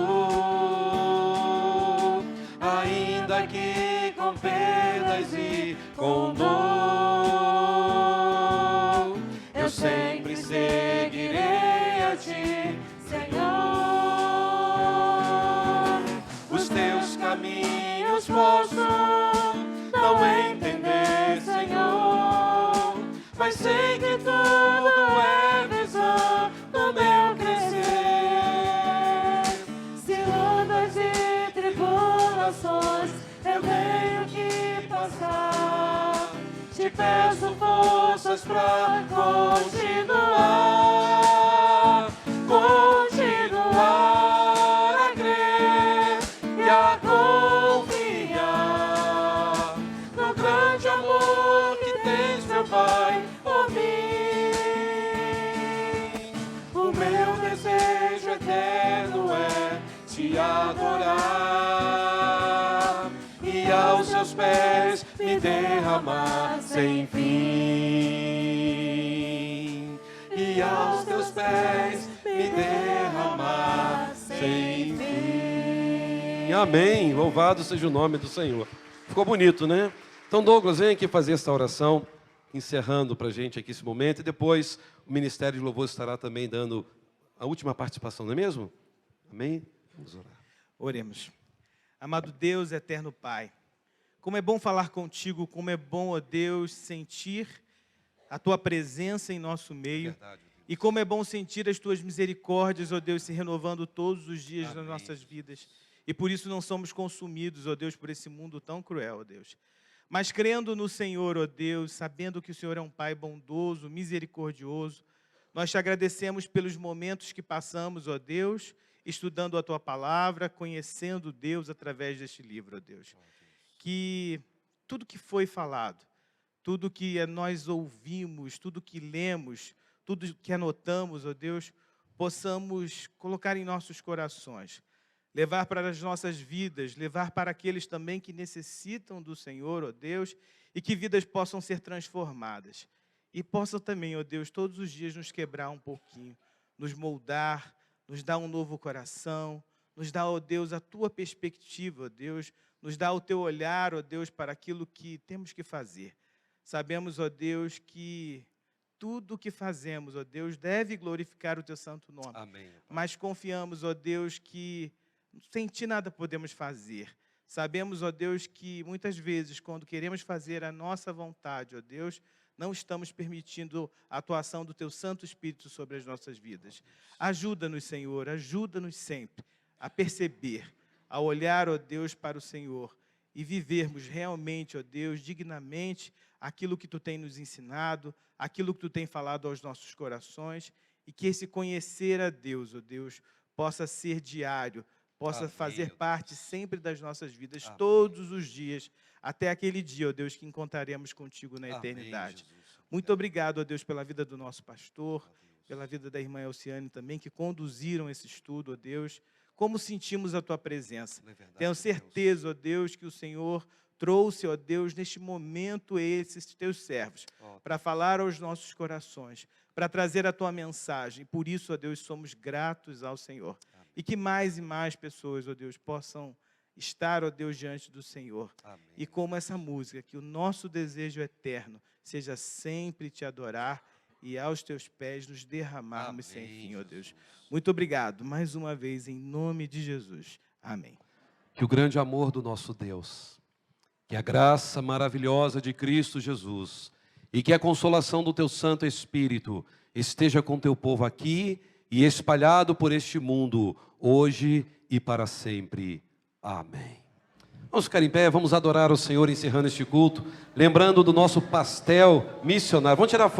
Ainda que com perdas e com dor, eu sempre seguirei a ti, Senhor. Os teus caminhos posso não entender, Senhor, mas sei que tudo é visão do meu crescer. Ciladas e tribulações eu tenho que passar, te peço forças pra continuar, continuar a crer e a confiar no grande amor que tens, meu Pai, por mim. O meu desejo eterno é te adorar e aos seus pés me derramar sem fim. E aos teus pés me derramar sem fim. Amém. Louvado seja o nome do Senhor. Ficou bonito, né? Então, Douglas, vem aqui fazer esta oração, encerrando para a gente aqui esse momento. E depois o Ministério de Louvor estará também dando a última participação, não é mesmo? Amém? Vamos orar. Oremos. Amado Deus, eterno Pai, Como é bom falar contigo, como é bom, ó Deus, sentir a tua presença em nosso meio. Verdade, Deus. E como é bom sentir as tuas misericórdias, ó Deus, se renovando todos os dias Amém, das nossas Jesus. vidas. E por isso não somos consumidos, ó Deus, por esse mundo tão cruel, ó Deus. Mas crendo no Senhor, ó Deus, sabendo que o Senhor é um Pai bondoso, misericordioso, nós te agradecemos pelos momentos que passamos, ó Deus, estudando a tua palavra, conhecendo Deus através deste livro, ó Deus. Que tudo que foi falado, tudo que nós ouvimos, tudo que lemos, tudo que anotamos, ó Deus, possamos colocar em nossos corações, levar para as nossas vidas, levar para aqueles também que necessitam do Senhor, ó Deus, e que vidas possam ser transformadas. E possam também, ó Deus, todos os dias nos quebrar um pouquinho, nos moldar, nos dar um novo coração, nos dar, ó Deus, a tua perspectiva, ó Deus, nos dá o teu olhar, ó Deus, para aquilo que temos que fazer. Sabemos, ó Deus, que tudo o que fazemos, ó Deus, deve glorificar o teu santo nome. Amém. Mas confiamos, ó Deus, que sem ti nada podemos fazer. Sabemos, ó Deus, que muitas vezes, quando queremos fazer a nossa vontade, ó Deus, não estamos permitindo a atuação do teu Santo Espírito sobre as nossas vidas. Ajuda-nos, Senhor, ajuda-nos sempre a perceber, a olhar, ó Deus, para o Senhor e vivermos realmente, ó Deus, dignamente aquilo que tu tem nos ensinado, aquilo que tu tem falado aos nossos corações, e que esse conhecer a Deus, ó Deus, possa ser diário, possa Amém, fazer ó parte Deus. sempre das nossas vidas, Amém. todos os dias, até aquele dia, ó Deus, que encontraremos contigo na Amém, eternidade. Jesus. Muito obrigado, ó Deus, pela vida do nosso pastor, pela vida da irmã Elciane também, que conduziram esse estudo, ó Deus. Como sentimos a tua presença. É verdade, Tenho Deus. certeza, ó Deus, que o Senhor trouxe, ó Deus, neste momento esses teus servos, Ó, para falar aos nossos corações, para trazer a tua mensagem. Por isso, ó Deus, somos gratos ao Senhor. Amém. E que mais e mais pessoas, ó Deus, possam estar, ó Deus, diante do Senhor. Amém. E como essa música, que o nosso desejo eterno seja sempre te adorar e aos teus pés nos derramarmos sem Amém, fim, ó Deus. Jesus. Muito obrigado, mais uma vez, em nome de Jesus. Amém. Que o grande amor do nosso Deus, que a graça maravilhosa de Cristo Jesus e que a consolação do teu Santo Espírito esteja com teu povo aqui e espalhado por este mundo, hoje e para sempre. Amém. Vamos ficar em pé, vamos adorar o Senhor encerrando este culto, lembrando do nosso pastel missionário. Vamos tirar foto.